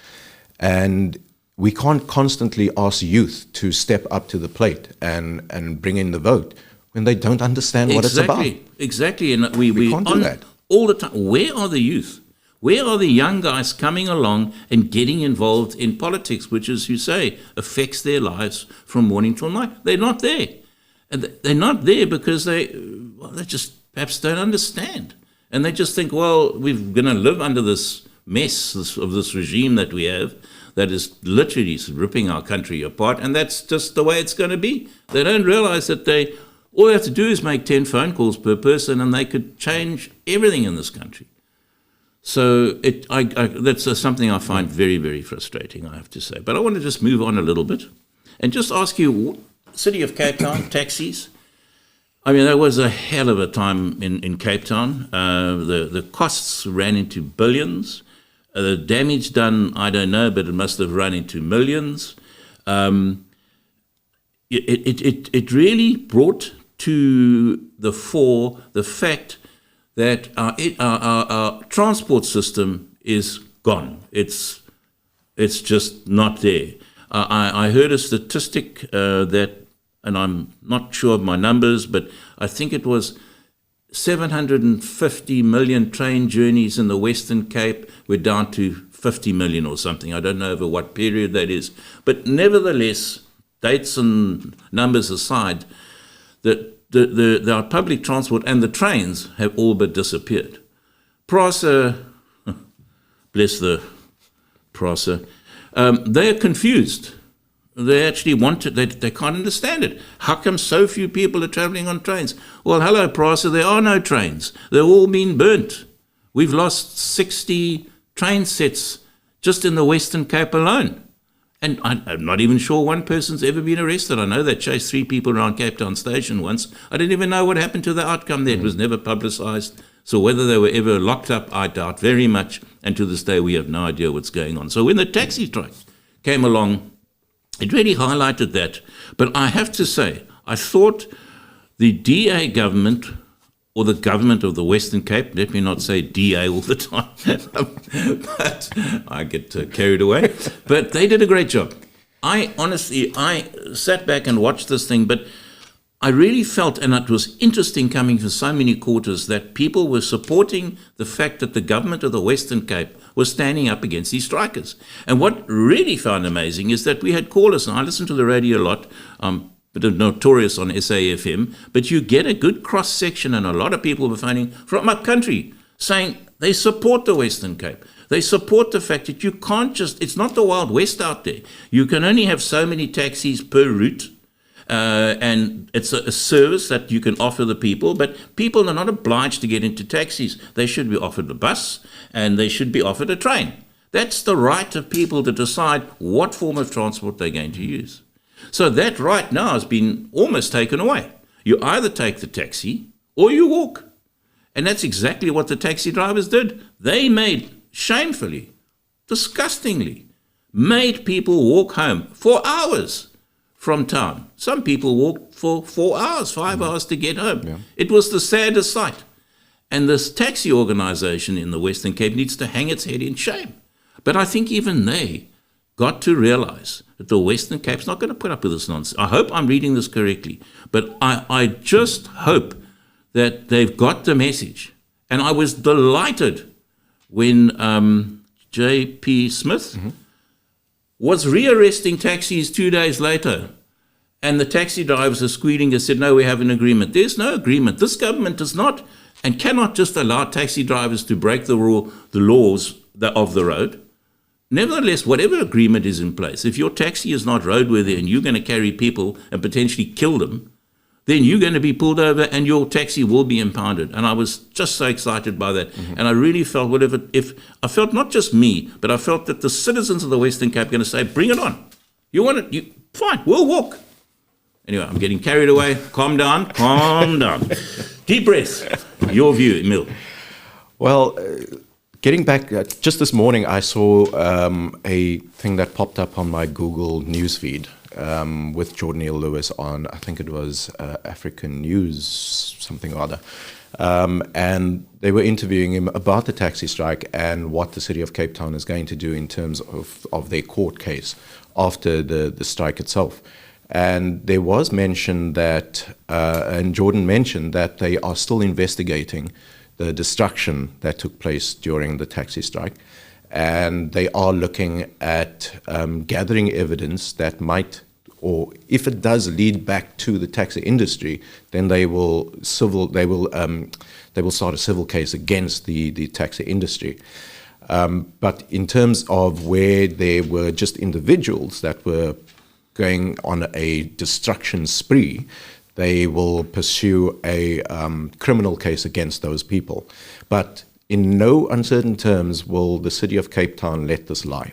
Speaker 2: And we can't constantly ask youth to step up to the plate and bring in the vote when they don't understand what it's about.
Speaker 1: Exactly. And we
Speaker 2: can't do that
Speaker 1: all the time. Where are the youth? Where are the young guys coming along and getting involved in politics, which, as you say, affects their lives from morning till night? They're not there. And they're not there because they just perhaps don't understand. And they just think, well, we're going to live under this mess of this regime that we have that is literally ripping our country apart, and that's just the way it's going to be. They don't realize that all they have to do is make 10 phone calls per person, and they could change everything in this country. So that's something I find very, very frustrating, I have to say. But I want to just move on a little bit and just ask you, City of Cape Town, taxis. I mean, that was a hell of a time in Cape Town. The costs ran into billions. The damage done, I don't know, but it must have run into millions. It really brought to the fore the fact that our transport system is gone. It's just not there. I heard a statistic that, and I'm not sure of my numbers, but I think it was 750 million train journeys in the Western Cape were down to 50 million or something. I don't know over what period that is. But nevertheless, dates and numbers aside, our public transport and the trains have all but disappeared. PRASA, bless the PRASA, they are confused. They actually they can't understand it. How come so few people are travelling on trains? Well, hello, PRASA, there are no trains. They've all been burnt. We've lost 60 train sets just in the Western Cape alone. And I'm not even sure one person's ever been arrested. I know they chased 3 people around Cape Town Station once. I didn't even know what happened to the outcome there. It was never publicised. So whether they were ever locked up, I doubt very much. And to this day, we have no idea what's going on. So when the taxi strike came along, it really highlighted that. But I have to say, I thought the DA government, or the government of the Western Cape, let me not say DA all the time, but I get carried away, but they did a great job. I sat back and watched this thing, but I really felt, and it was interesting coming from so many quarters, that people were supporting the fact that the government of the Western Cape was standing up against these strikers. And what really found amazing is that we had callers, and I listen to the radio a lot, but notorious on SAFM, but you get a good cross-section, and a lot of people were phoning from up country saying they support the Western Cape. They support the fact that you can't just, it's not the Wild West out there. You can only have so many taxis per route, and it's a service that you can offer the people, but people are not obliged to get into taxis. They should be offered a bus, and they should be offered a train. That's the right of people to decide what form of transport they're going to use. So that right now has been almost taken away. You either take the taxi or you walk. And that's exactly what the taxi drivers did. They made, shamefully, disgustingly, made people walk home for hours from town. Some people walked for 4 hours, 5 hours to get home. Yeah. It was the saddest sight. And this taxi organization in the Western Cape needs to hang its head in shame. But I think even they got to realize that the Western Cape's not going to put up with this nonsense. I hope I'm reading this correctly, but I just hope that they've got the message. And I was delighted when J.P. Smith was rearresting taxis 2 days later, and the taxi drivers are squealing and said, no, we have an agreement. There's no agreement. This government does not and cannot just allow taxi drivers to break the laws of the road. Nevertheless, whatever agreement is in place, if your taxi is not roadworthy and you're going to carry people and potentially kill them, then you're going to be pulled over and your taxi will be impounded. And I was just so excited by that. And I really felt I felt not just me, but I felt that the citizens of the Western Cape are going to say, bring it on. You want it? Fine, we'll walk. Anyway, I'm getting carried away. Calm down, calm down. Deep breath. Your view, Emile.
Speaker 2: Well, getting back, just this morning I saw a thing that popped up on my Google newsfeed with Jordan Neil Lewis on, I think it was African News, something or other. And they were interviewing him about the taxi strike and what the City of Cape Town is going to do in terms of their court case after the strike itself. And there was mention that, and Jordan mentioned that they are still investigating the destruction that took place during the taxi strike. And they are looking at gathering evidence that might, or if it does lead back to the taxi industry, then they will start a civil case against the taxi industry. But in terms of where there were just individuals that were going on a destruction spree, they will pursue a criminal case against those people. But in no uncertain terms will the City of Cape Town let this lie.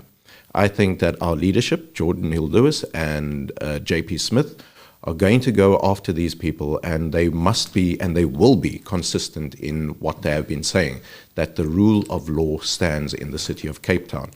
Speaker 2: I think that our leadership, Jordan Neil Lewis and J.P. Smith, are going to go after these people, and they must be and they will be consistent in what they have been saying, that the rule of law stands in the City of Cape Town.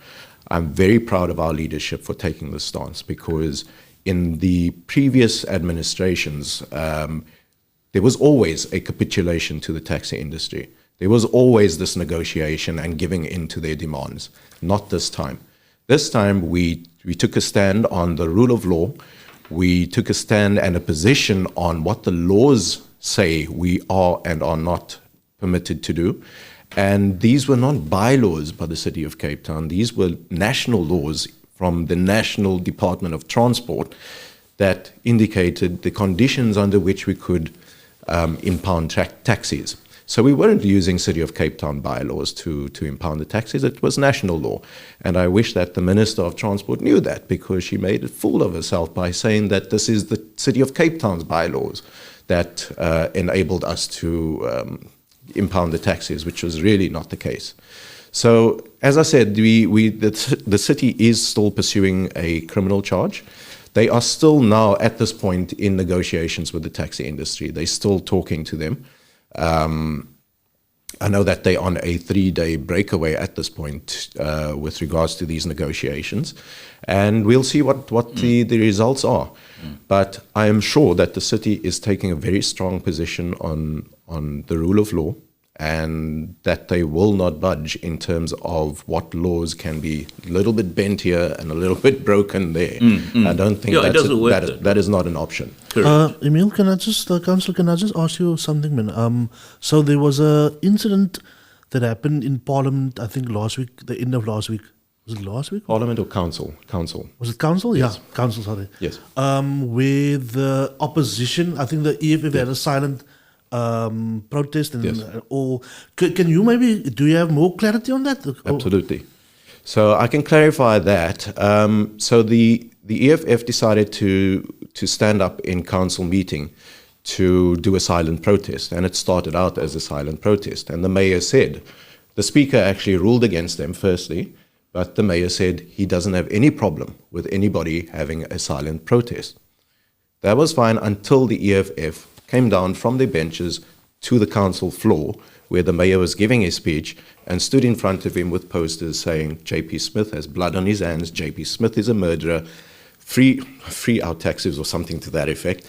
Speaker 2: I'm very proud of our leadership for taking this stance, because in the previous administrations, there was always a capitulation to the taxi industry. There was always this negotiation and giving in to their demands. Not this time. This time we took a stand on the rule of law. We took a stand and a position on what the laws say we are and are not permitted to do. And these were not bylaws by the City of Cape Town. These were national laws from the National Department of Transport that indicated the conditions under which we could impound taxis. So we weren't using City of Cape Town bylaws to impound the taxis. It was national law. And I wish that the Minister of Transport knew that, because she made a fool of herself by saying that this is the City of Cape Town's bylaws that enabled us to impound the taxis, which was really not the case. So, as I said, the city is still pursuing a criminal charge. They are still now, at this point, in negotiations with the taxi industry. They're still talking to them. I know that they're on a 3-day breakaway at this point with regards to these negotiations, and we'll see what the results are. But I am sure that the city is taking a very strong position on the rule of law, and that they will not budge in terms of what laws can be a little bit bent here and a little bit broken there. I don't think
Speaker 1: Yeah, it doesn't work
Speaker 2: that is not an option.
Speaker 3: Emile, Councillor, can I just ask you something, man? So there was a incident that happened in Parliament, I think last week, the end of last week. Was it last week?
Speaker 2: Parliament or council? Council.
Speaker 3: Was it council?
Speaker 2: Yes.
Speaker 3: Yeah, council, sorry.
Speaker 2: Yes.
Speaker 3: Where the opposition, I think the EFF had a silent protest and
Speaker 2: Yes.
Speaker 3: all. Can you do you have more clarity on that?
Speaker 2: Absolutely. So I can clarify that. So the EFF decided to stand up in council meeting to do a silent protest, and it started out as a silent protest. And the mayor said, the speaker actually ruled against them firstly, but the mayor said he doesn't have any problem with anybody having a silent protest. That was fine until the EFF came down from their benches to the council floor where the mayor was giving his speech and stood in front of him with posters saying, JP Smith has blood on his hands, JP Smith is a murderer, free our taxes or something to that effect,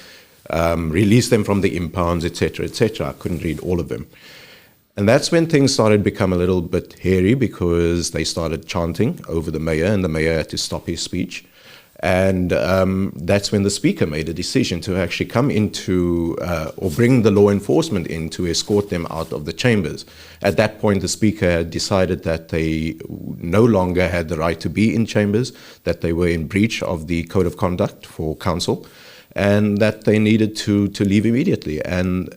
Speaker 2: release them from the impounds, etc., etc. I couldn't read all of them. And that's when things started to become a little bit hairy because they started chanting over the mayor and the mayor had to stop his speech. And that's when the speaker made a decision to actually come into or bring the law enforcement in to escort them out of the chambers. At that point, the speaker had decided that they no longer had the right to be in chambers, that they were in breach of the code of conduct for council, and that they needed to leave immediately. And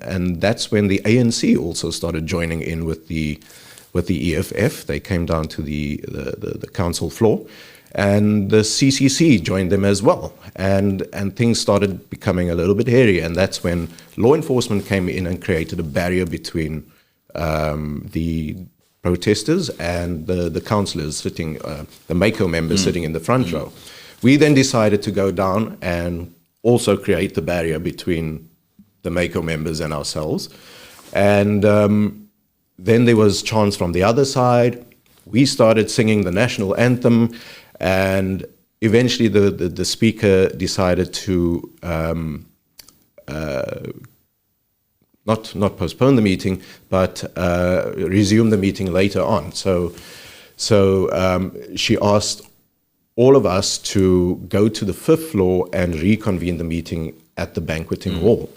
Speaker 2: that's when the ANC also started joining in with the EFF. They came down to the council floor. And the CCC joined them as well. And things started becoming a little bit hairy. And that's when law enforcement came in and created a barrier between the protesters and the councillors sitting, the MACO members sitting in the front row. We then decided to go down and also create the barrier between the MACO members and ourselves. And then there was chants from the other side. We started singing the national anthem. And eventually the speaker decided to not postpone the meeting, but resume the meeting later on. So she asked all of us to go to the 5th floor and reconvene the meeting at the banqueting hall.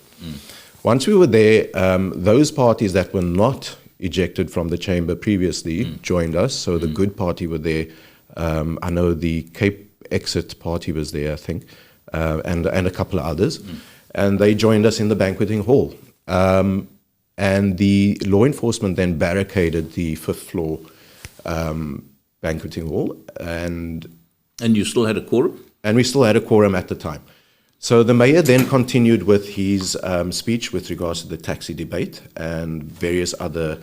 Speaker 2: Once we were there, those parties that were not ejected from the chamber previously joined us. So the Good Party were there. I know the Cape Exit Party was there, I think, and a couple of others. And they joined us in the banqueting hall. And the law enforcement then barricaded the 5th floor banqueting hall. And
Speaker 1: you still had a quorum?
Speaker 2: And we still had a quorum at the time. So the mayor then continued with his speech with regards to the taxi debate, and various other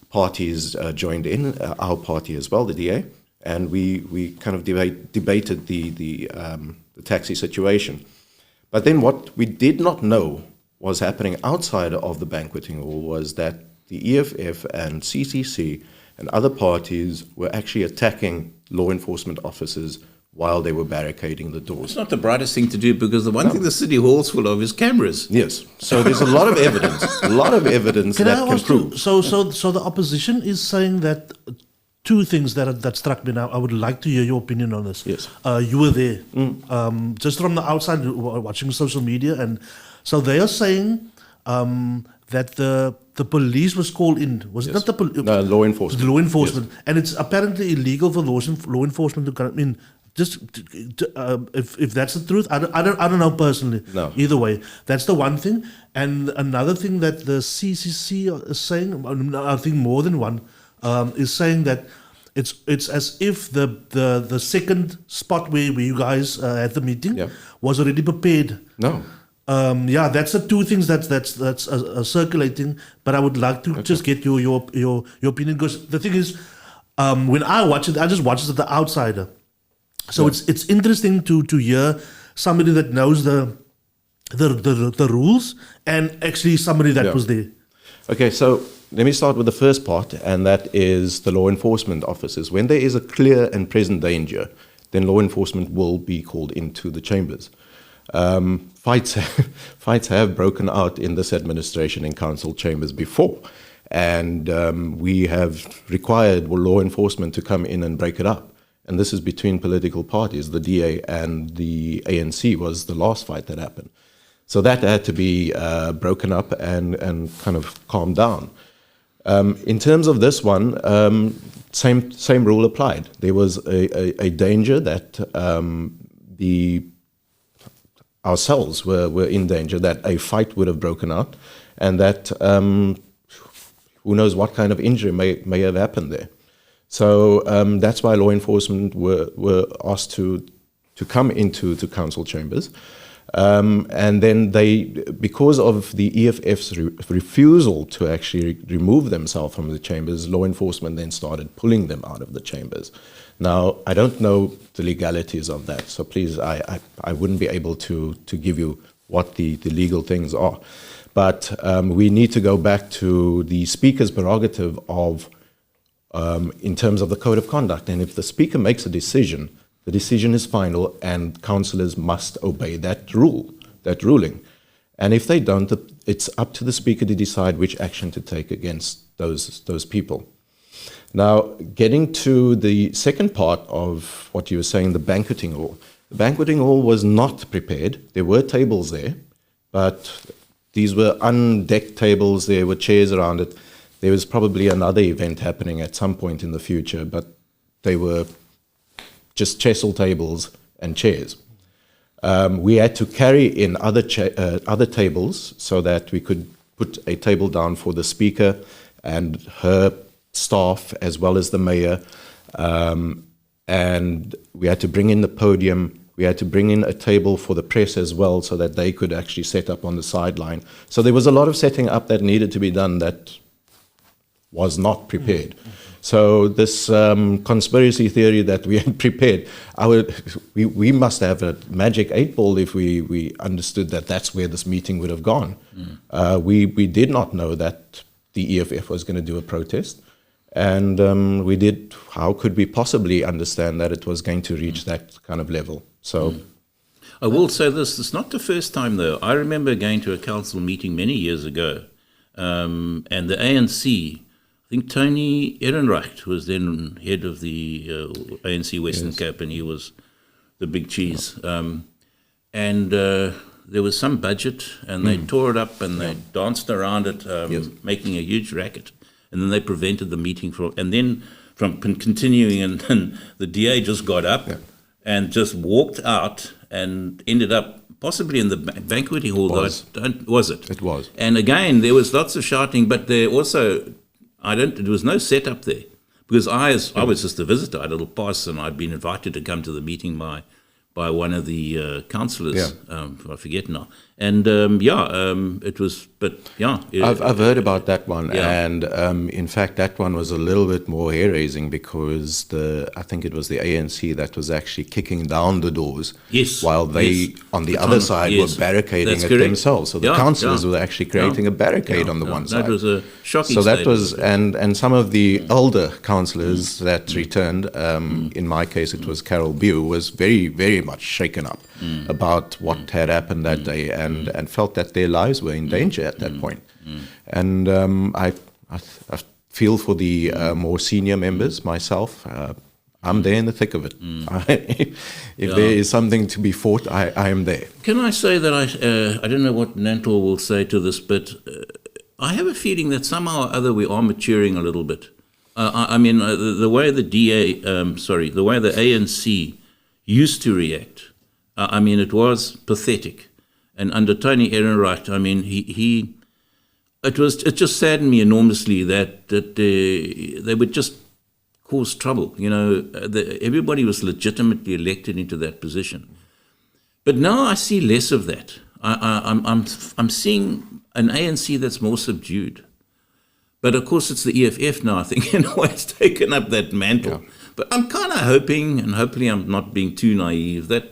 Speaker 2: parties joined in, our party as well, the DA. And we kind of debated the taxi situation. But then what we did not know was happening outside of the banqueting hall was that the EFF and CCC and other parties were actually attacking law enforcement officers while they were barricading the doors.
Speaker 1: It's not the brightest thing to do because the one thing the city hall's full of is cameras.
Speaker 2: Yes. So there's a lot of evidence, that can prove.
Speaker 3: So the opposition is saying that two things that struck me now. I would like to hear your opinion on this.
Speaker 2: Yes.
Speaker 3: You were there, just from the outside watching social media, and so they are saying that the police was called in. Was it not the police?
Speaker 2: No, law enforcement.
Speaker 3: The law enforcement, and it's apparently illegal for law enforcement to come in. Just if that's the truth, I don't know personally.
Speaker 2: No.
Speaker 3: Either way, that's the one thing. And another thing that the CCC is saying, I think more than one, is saying that it's as if the second spot where you guys had the meeting was already prepared.
Speaker 2: No.
Speaker 3: That's the two things that's circulating. But I would like to just get your opinion, because the thing is, when I watch it, I just watch it as the outsider. So it's interesting to hear somebody that knows the rules and actually somebody that was there.
Speaker 2: Okay, so let me start with the first part, and that is the law enforcement officers. When there is a clear and present danger, then law enforcement will be called into the chambers. Fights have broken out in this administration in council chambers before, and we have required law enforcement to come in and break it up. And this is between political parties. The DA and the ANC was the last fight that happened. So that had to be broken up and kind of calmed down. In terms of this one, same rule applied. There was a danger that ourselves were in danger, that a fight would have broken out, and that who knows what kind of injury may have happened there. So that's why law enforcement were asked to come into council chambers. And then because of the EFF's refusal to actually remove themselves from the chambers, law enforcement then started pulling them out of the chambers. Now, I don't know the legalities of that, so please, I wouldn't be able to give you what the legal things are. But we need to go back to the Speaker's prerogative of, in terms of the Code of Conduct. And if the Speaker makes a decision, the decision is final, and councillors must obey that ruling. And if they don't, it's up to the Speaker to decide which action to take against those people. Now, getting to the second part of what you were saying, the banqueting hall. The banqueting hall was not prepared. There were tables there, but these were undecked tables. There were chairs around it. There was probably another event happening at some point in the future, but they were just trestle tables and chairs. We had to carry in other tables so that we could put a table down for the Speaker and her staff, as well as the Mayor. And we had to bring in the podium. We had to bring in a table for the press as well, so that they could actually set up on the sideline. So there was a lot of setting up that needed to be done that was not prepared. So this conspiracy theory that we had prepared, we must have a magic 8-ball if we understood that that's where this meeting would have gone. We did not know that the EFF was going to do a protest. And how could we possibly understand that it was going to reach that kind of level? So,
Speaker 1: I will say this, it's not the first time though. I remember going to a council meeting many years ago, and the ANC, I think Tony Ehrenreich was then head of the ANC Western Cape, and he was the big cheese. And there was some budget, and they tore it up, and they danced around it, making a huge racket. And then they prevented the meeting from continuing, and the DA just got up and just walked out and ended up possibly in the banqueting hall. Was it?
Speaker 2: It was.
Speaker 1: And again, there was lots of shouting, but there also, there was no setup there, because I was just a visitor. I had a little pass, and I'd been invited to come to the meeting by one of the councillors. I forget now. And it was, but yeah.
Speaker 2: I've heard about that one, and in fact, that one was a little bit more hair-raising, because I think it was the ANC that was actually kicking down the doors, while they on the other side were barricading it themselves. So the councillors were actually creating a barricade on the one side.
Speaker 1: That was a shocking.
Speaker 2: So that was, and some of the older councillors that returned, in my case, it was Carol Bew, was very, very much shaken up about what had happened that day, and felt that their lives were in danger at that point. And I feel for the more senior members myself. I'm there in the thick of it. If there is something to be fought, I am there.
Speaker 1: Can I say that I don't know what Nantor will say to this, but I have a feeling that somehow or other we are maturing a little bit. I mean, the way the the way the ANC used to react, I mean, it was pathetic. And under Tony Ehrenreich, I mean, it just saddened me enormously that they would just cause trouble. You know, everybody was legitimately elected into that position. But now I see less of that. I'm seeing an ANC that's more subdued. But of course, it's the EFF now, I think, in a way, it's taken up that mantle. Yeah. But I'm kind of hoping, and hopefully I'm not being too naive, that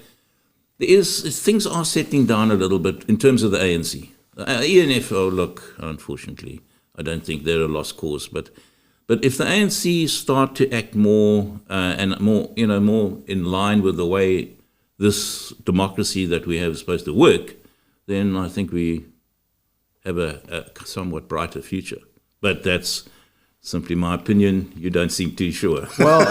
Speaker 1: things are settling down a little bit in terms of the ANC. ENF, oh look, unfortunately, I don't think they're a lost cause. But if the ANC start to act more and more, more in line with the way this democracy that we have is supposed to work, then I think we have a somewhat brighter future. But that's simply my opinion. You don't seem too sure.
Speaker 2: Well,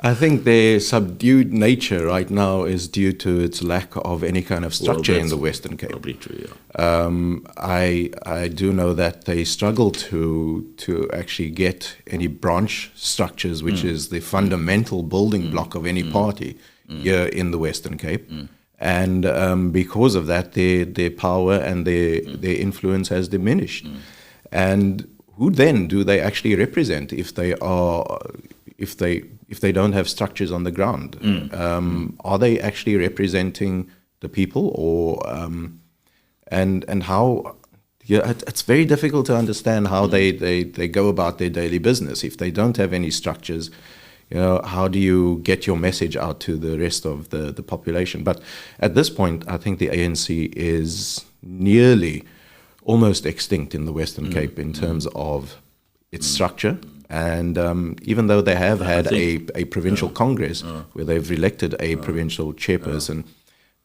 Speaker 2: I think their subdued nature right now is due to its lack of any kind of structure in the Western Cape.
Speaker 1: Probably true, yeah.
Speaker 2: I do know that they struggle to actually get any branch structures, which is the fundamental building block of any party here in the Western Cape. And because of that, their power and their influence has diminished. And who then do they actually represent if they don't have structures on the ground? Are they actually representing the people, or and how? Yeah, it's very difficult to understand how they go about their daily business if they don't have any structures. How do you get your message out to the rest of the population? But at this point, I think the ANC is nearly almost extinct in the Western Cape in terms of its structure. And even though they have had a provincial congress where they've elected a provincial chairperson,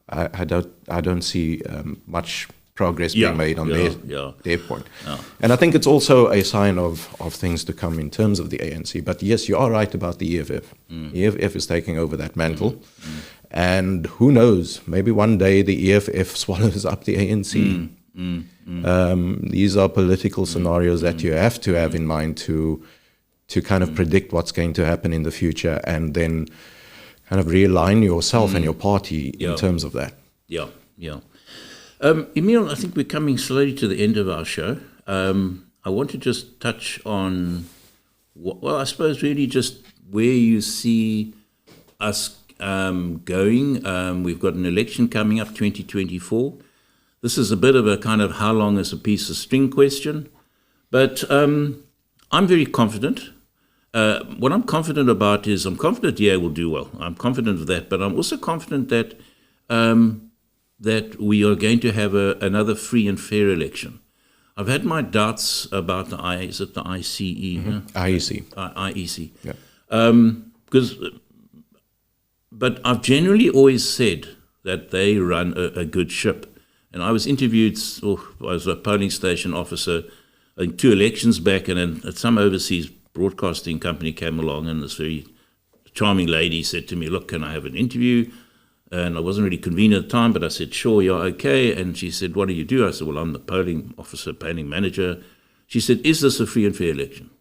Speaker 2: I don't see much progress being made on their point. And I think it's also a sign of things to come in terms of the ANC. But yes, you are right about the EFF. EFF is taking over that mantle. And who knows, maybe one day the EFF swallows up the ANC. These are political scenarios that you have to have in mind to kind of predict what's going to happen in the future, and then kind of realign yourself and your party in terms of that.
Speaker 1: Yeah. Emile, I think we're coming slowly to the end of our show. I want to just touch on, I suppose really just where you see us going. We've got an election coming up, 2024. This is a bit of a kind of how long is a piece of string question, but I'm very confident. What I'm confident about is I'm confident we'll do well. I'm confident of that, but I'm also confident that that we are going to have another free and fair election. I've had my doubts about the IEC?
Speaker 2: IEC.
Speaker 1: IEC. Yeah. But I've generally always said that they run a good ship. And I was interviewed, I was a polling station officer in 2 elections back, and then some overseas broadcasting company came along, and this very charming lady said to me, "Look, can I have an interview?" And I wasn't really convenient at the time, but I said, "Sure, you're okay." And she said, "What do you do?" I said, "Well, I'm the polling officer, polling manager." She said, "Is this a free and fair election?"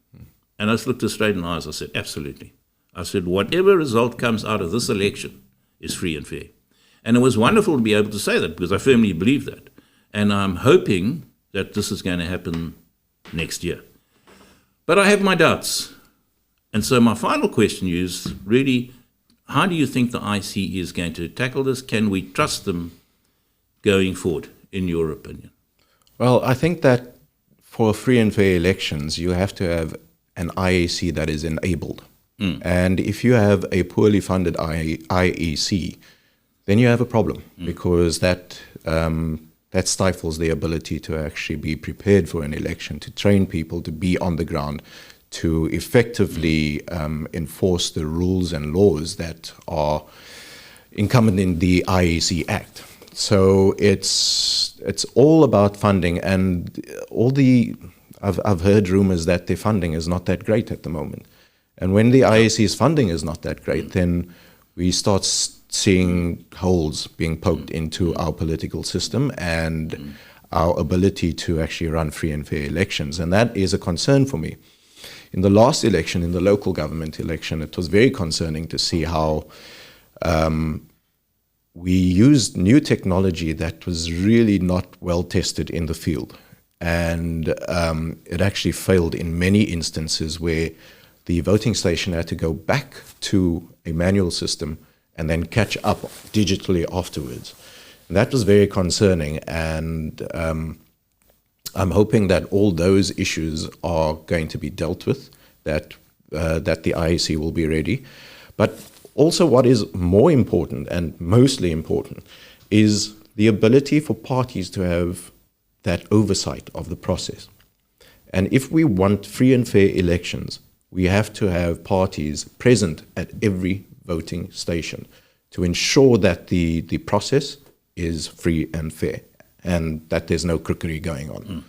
Speaker 1: And I just looked her straight in the eyes. I said, "Absolutely." I said, "Whatever result comes out of this election is free and fair." And it was wonderful to be able to say that, because I firmly believe that. And I'm hoping that this is going to happen next year. But I have my doubts. And so my final question is really, how do you think the IC is going to tackle this? Can we trust them going forward, in your opinion?
Speaker 2: Well, I think that for free and fair elections, you have to have an IEC that is enabled. And if you have a poorly funded IEC, then you have a problem, because that stifles the ability to actually be prepared for an election, to train people to be on the ground, to effectively enforce the rules and laws that are incumbent in the IEC Act. So it's all about funding, and I've heard rumors that their funding is not that great at the moment. And when the IEC's funding is not that great, then we start seeing holes being poked into our political system and our ability to actually run free and fair elections. And that is a concern for me. In the last election, in the local government election, it was very concerning to see how we used new technology that was really not well tested in the field. And it actually failed in many instances where the voting station had to go back to a manual system and then catch up digitally afterwards. And that was very concerning, and I'm hoping that all those issues are going to be dealt with, that the IEC will be ready. But also what is more important, and mostly important, is the ability for parties to have that oversight of the process. And if we want free and fair elections, we have to have parties present at every voting station to ensure that the process is free and fair and that there's no crookery going on.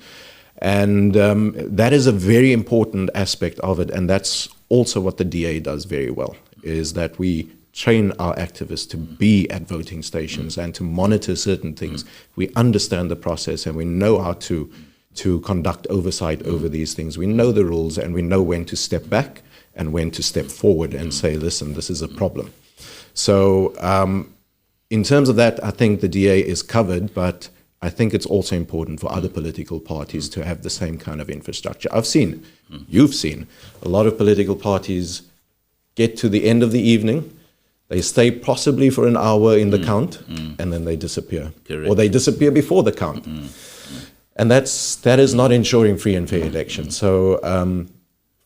Speaker 2: And that is a very important aspect of it, and that's also what the DA does very well, is that we train our activists to be at voting stations and to monitor certain things. We understand the process and we know how to conduct oversight over these things. We know the rules and we know when to step back and when to step forward and say, listen, this is a problem. So in terms of that, I think the DA is covered, but I think it's also important for other political parties to have the same kind of infrastructure. I've seen, you've seen, a lot of political parties get to the end of the evening, they stay possibly for an hour in the count, and then they disappear.
Speaker 1: Correct.
Speaker 2: Or they disappear before the count. And that is not ensuring free and fair elections. So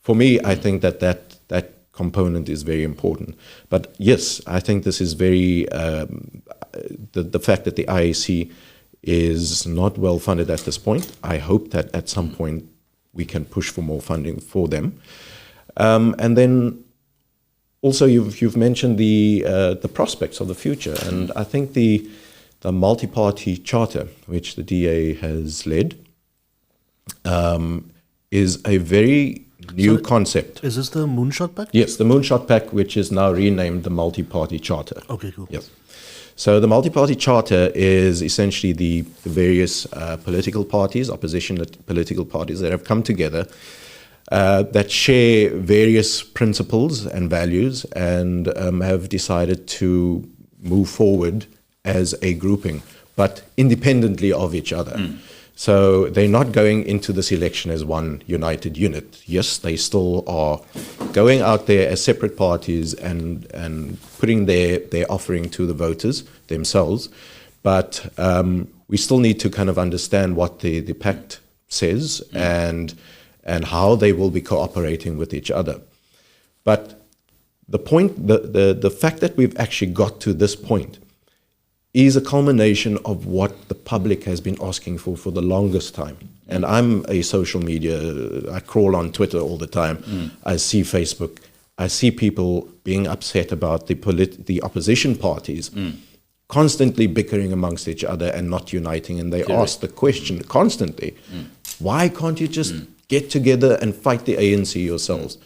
Speaker 2: for me, I think that component is very important. But yes, I think this is very, the fact that the IAC is not well funded at this point. I hope that at some point we can push for more funding for them. And then also you've mentioned the prospects of the future, and I think the multi-party charter, which the DA has led, is a very new concept.
Speaker 3: Is this the Moonshot Pact?
Speaker 2: Yes, the Moonshot Pact, which is now renamed the Multi-Party Charter.
Speaker 3: Okay, cool.
Speaker 2: Yes. So the Multi-Party Charter is essentially the various political parties, opposition political parties that have come together that share various principles and values and have decided to move forward as a grouping, but independently of each other. So they're not going into this election as one united unit. Yes, they still are going out there as separate parties and putting their offering to the voters themselves. But we still need to kind of understand what the pact says and how they will be cooperating with each other. But the point, the fact that we've actually got to this point is a culmination of what the public has been asking for the longest time. And I'm a social media, I crawl on Twitter all the time. I see Facebook. I see people being upset about the opposition parties constantly bickering amongst each other and not uniting. And they ask the question constantly, why can't you just get together and fight the ANC yourselves?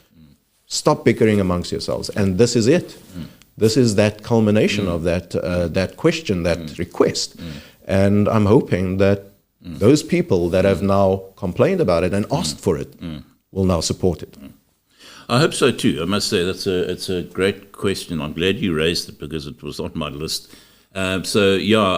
Speaker 2: Stop bickering amongst yourselves. And this is it. This is that culmination of that question, that request. And I'm hoping that those people that have now complained about it and asked for it will now support it.
Speaker 1: I hope so too. I must say it's a great question. I'm glad you raised it because it was on my list. So yeah,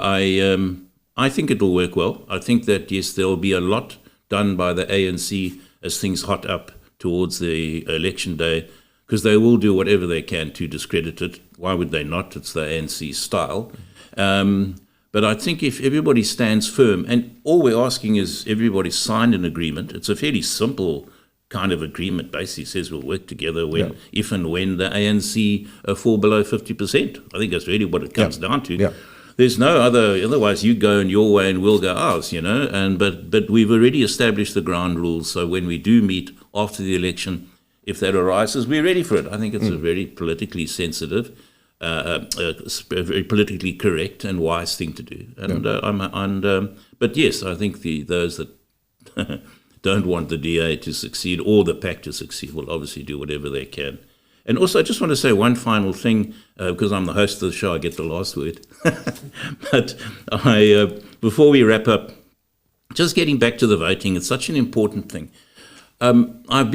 Speaker 1: I think it will work well. I think that yes, there will be a lot done by the ANC as things hot up towards the election day, because they will do whatever they can to discredit it. Why would they not? It's the ANC style. But I think if everybody stands firm, and all we're asking is everybody sign an agreement. It's a fairly simple kind of agreement. Basically says we'll work together if and when the ANC fall below 50%. I think that's really what it comes down to.
Speaker 2: Yeah.
Speaker 1: There's no otherwise you go in your way and we'll go ours, but we've already established the ground rules. So when we do meet after the election, if that arises, we're ready for it. I think it's a very politically sensitive, very politically correct and wise thing to do. And but yes, I think those that don't want the DA to succeed or the pact to succeed will obviously do whatever they can. And also, I just want to say one final thing, because I'm the host of the show, I get the last word. But before we wrap up, just getting back to the voting, it's such an important thing. I've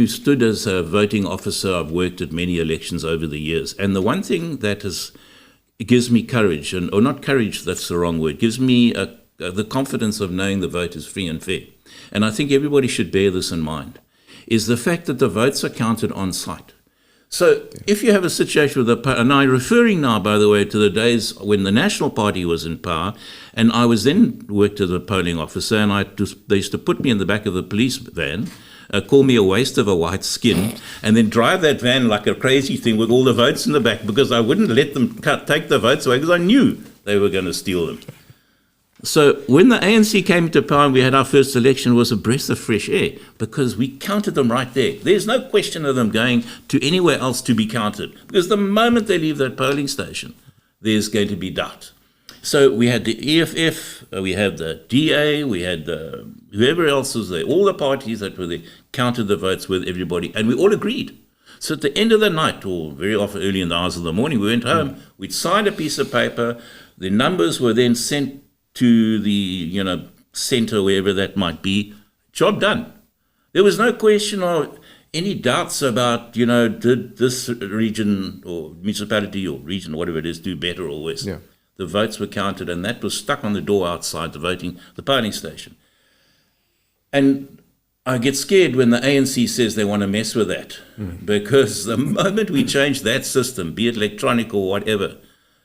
Speaker 1: stood as a voting officer. I've worked at many elections over the years. And the one thing that it gives me courage, or not courage, that's the wrong word, gives me the confidence of knowing the vote is free and fair. And I think everybody should bear this in mind, is the fact that the votes are counted on site. So if you have a situation and I'm referring now, by the way, to the days when the National Party was in power, and I was then worked as a polling officer, and they used to put me in the back of the police van, call me a waste of a white skin, and then drive that van like a crazy thing with all the votes in the back, because I wouldn't let them take the votes away because I knew they were going to steal them. So when the ANC came to power and we had our first election, it was a breath of fresh air because we counted them right there. There's no question of them going to anywhere else to be counted because the moment they leave that polling station, there's going to be doubt. So we had the EFF, we had the DA, we had whoever else was there, all the parties that were there counted the votes with everybody, and we all agreed. So at the end of the night, or very often early in the hours of the morning, we went home, we'd signed a piece of paper, the numbers were then sent to the centre, wherever that might be, job done. There was no question of any doubts about, did this region or municipality or region, whatever it is, do better or worse.
Speaker 2: Yeah.
Speaker 1: The votes were counted, and that was stuck on the door outside the polling station. And I get scared when the ANC says they want to mess with that, because the moment we change that system, be it electronic or whatever,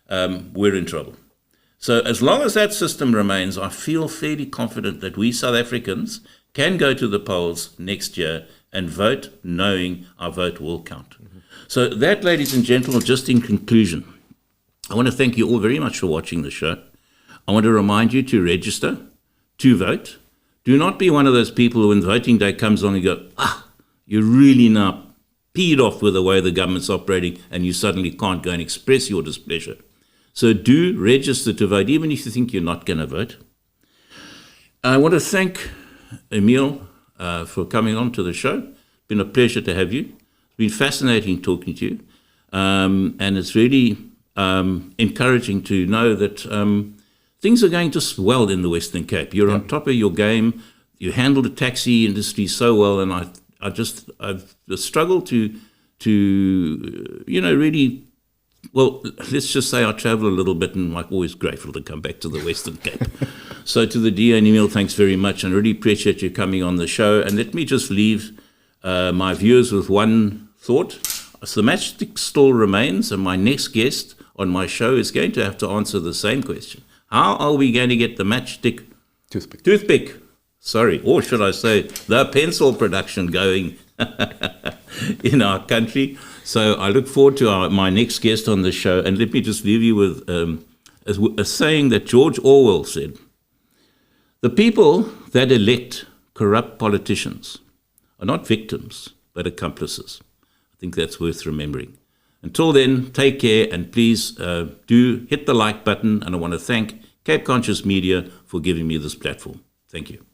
Speaker 1: we're in trouble. So as long as that system remains, I feel fairly confident that we South Africans can go to the polls next year and vote knowing our vote will count. So that, ladies and gentlemen, just in conclusion, I want to thank you all very much for watching the show. I want to remind you to register, to vote. Do not be one of those people who when voting day comes on and go, you're really now peed off with the way the government's operating and you suddenly can't go and express your displeasure. So do register to vote, even if you think you're not going to vote. I want to thank Emile for coming on to the show. It's been a pleasure to have you. It's been fascinating talking to you. And it's really encouraging to know that things are going just well in the Western Cape. You're on top of your game. You handle the taxi industry so well, and I've struggled to really. Well, let's just say I travel a little bit, and I'm always grateful to come back to the Western Cape. So to the DA and Emile, thanks very much, and I really appreciate you coming on the show. And let me just leave my viewers with one thought. So the matchstick still remains, and my next guest on my show is going to have to answer the same question. How are we going to get the matchstick toothpick, sorry, or should I say the pencil production going in our country? So I look forward to my next guest on the show. And let me just leave you with a saying that George Orwell said. The people that elect corrupt politicians are not victims, but accomplices. I think that's worth remembering. Until then, take care, and please do hit the like button. And I want to thank Cape Conscious Media for giving me this platform. Thank you.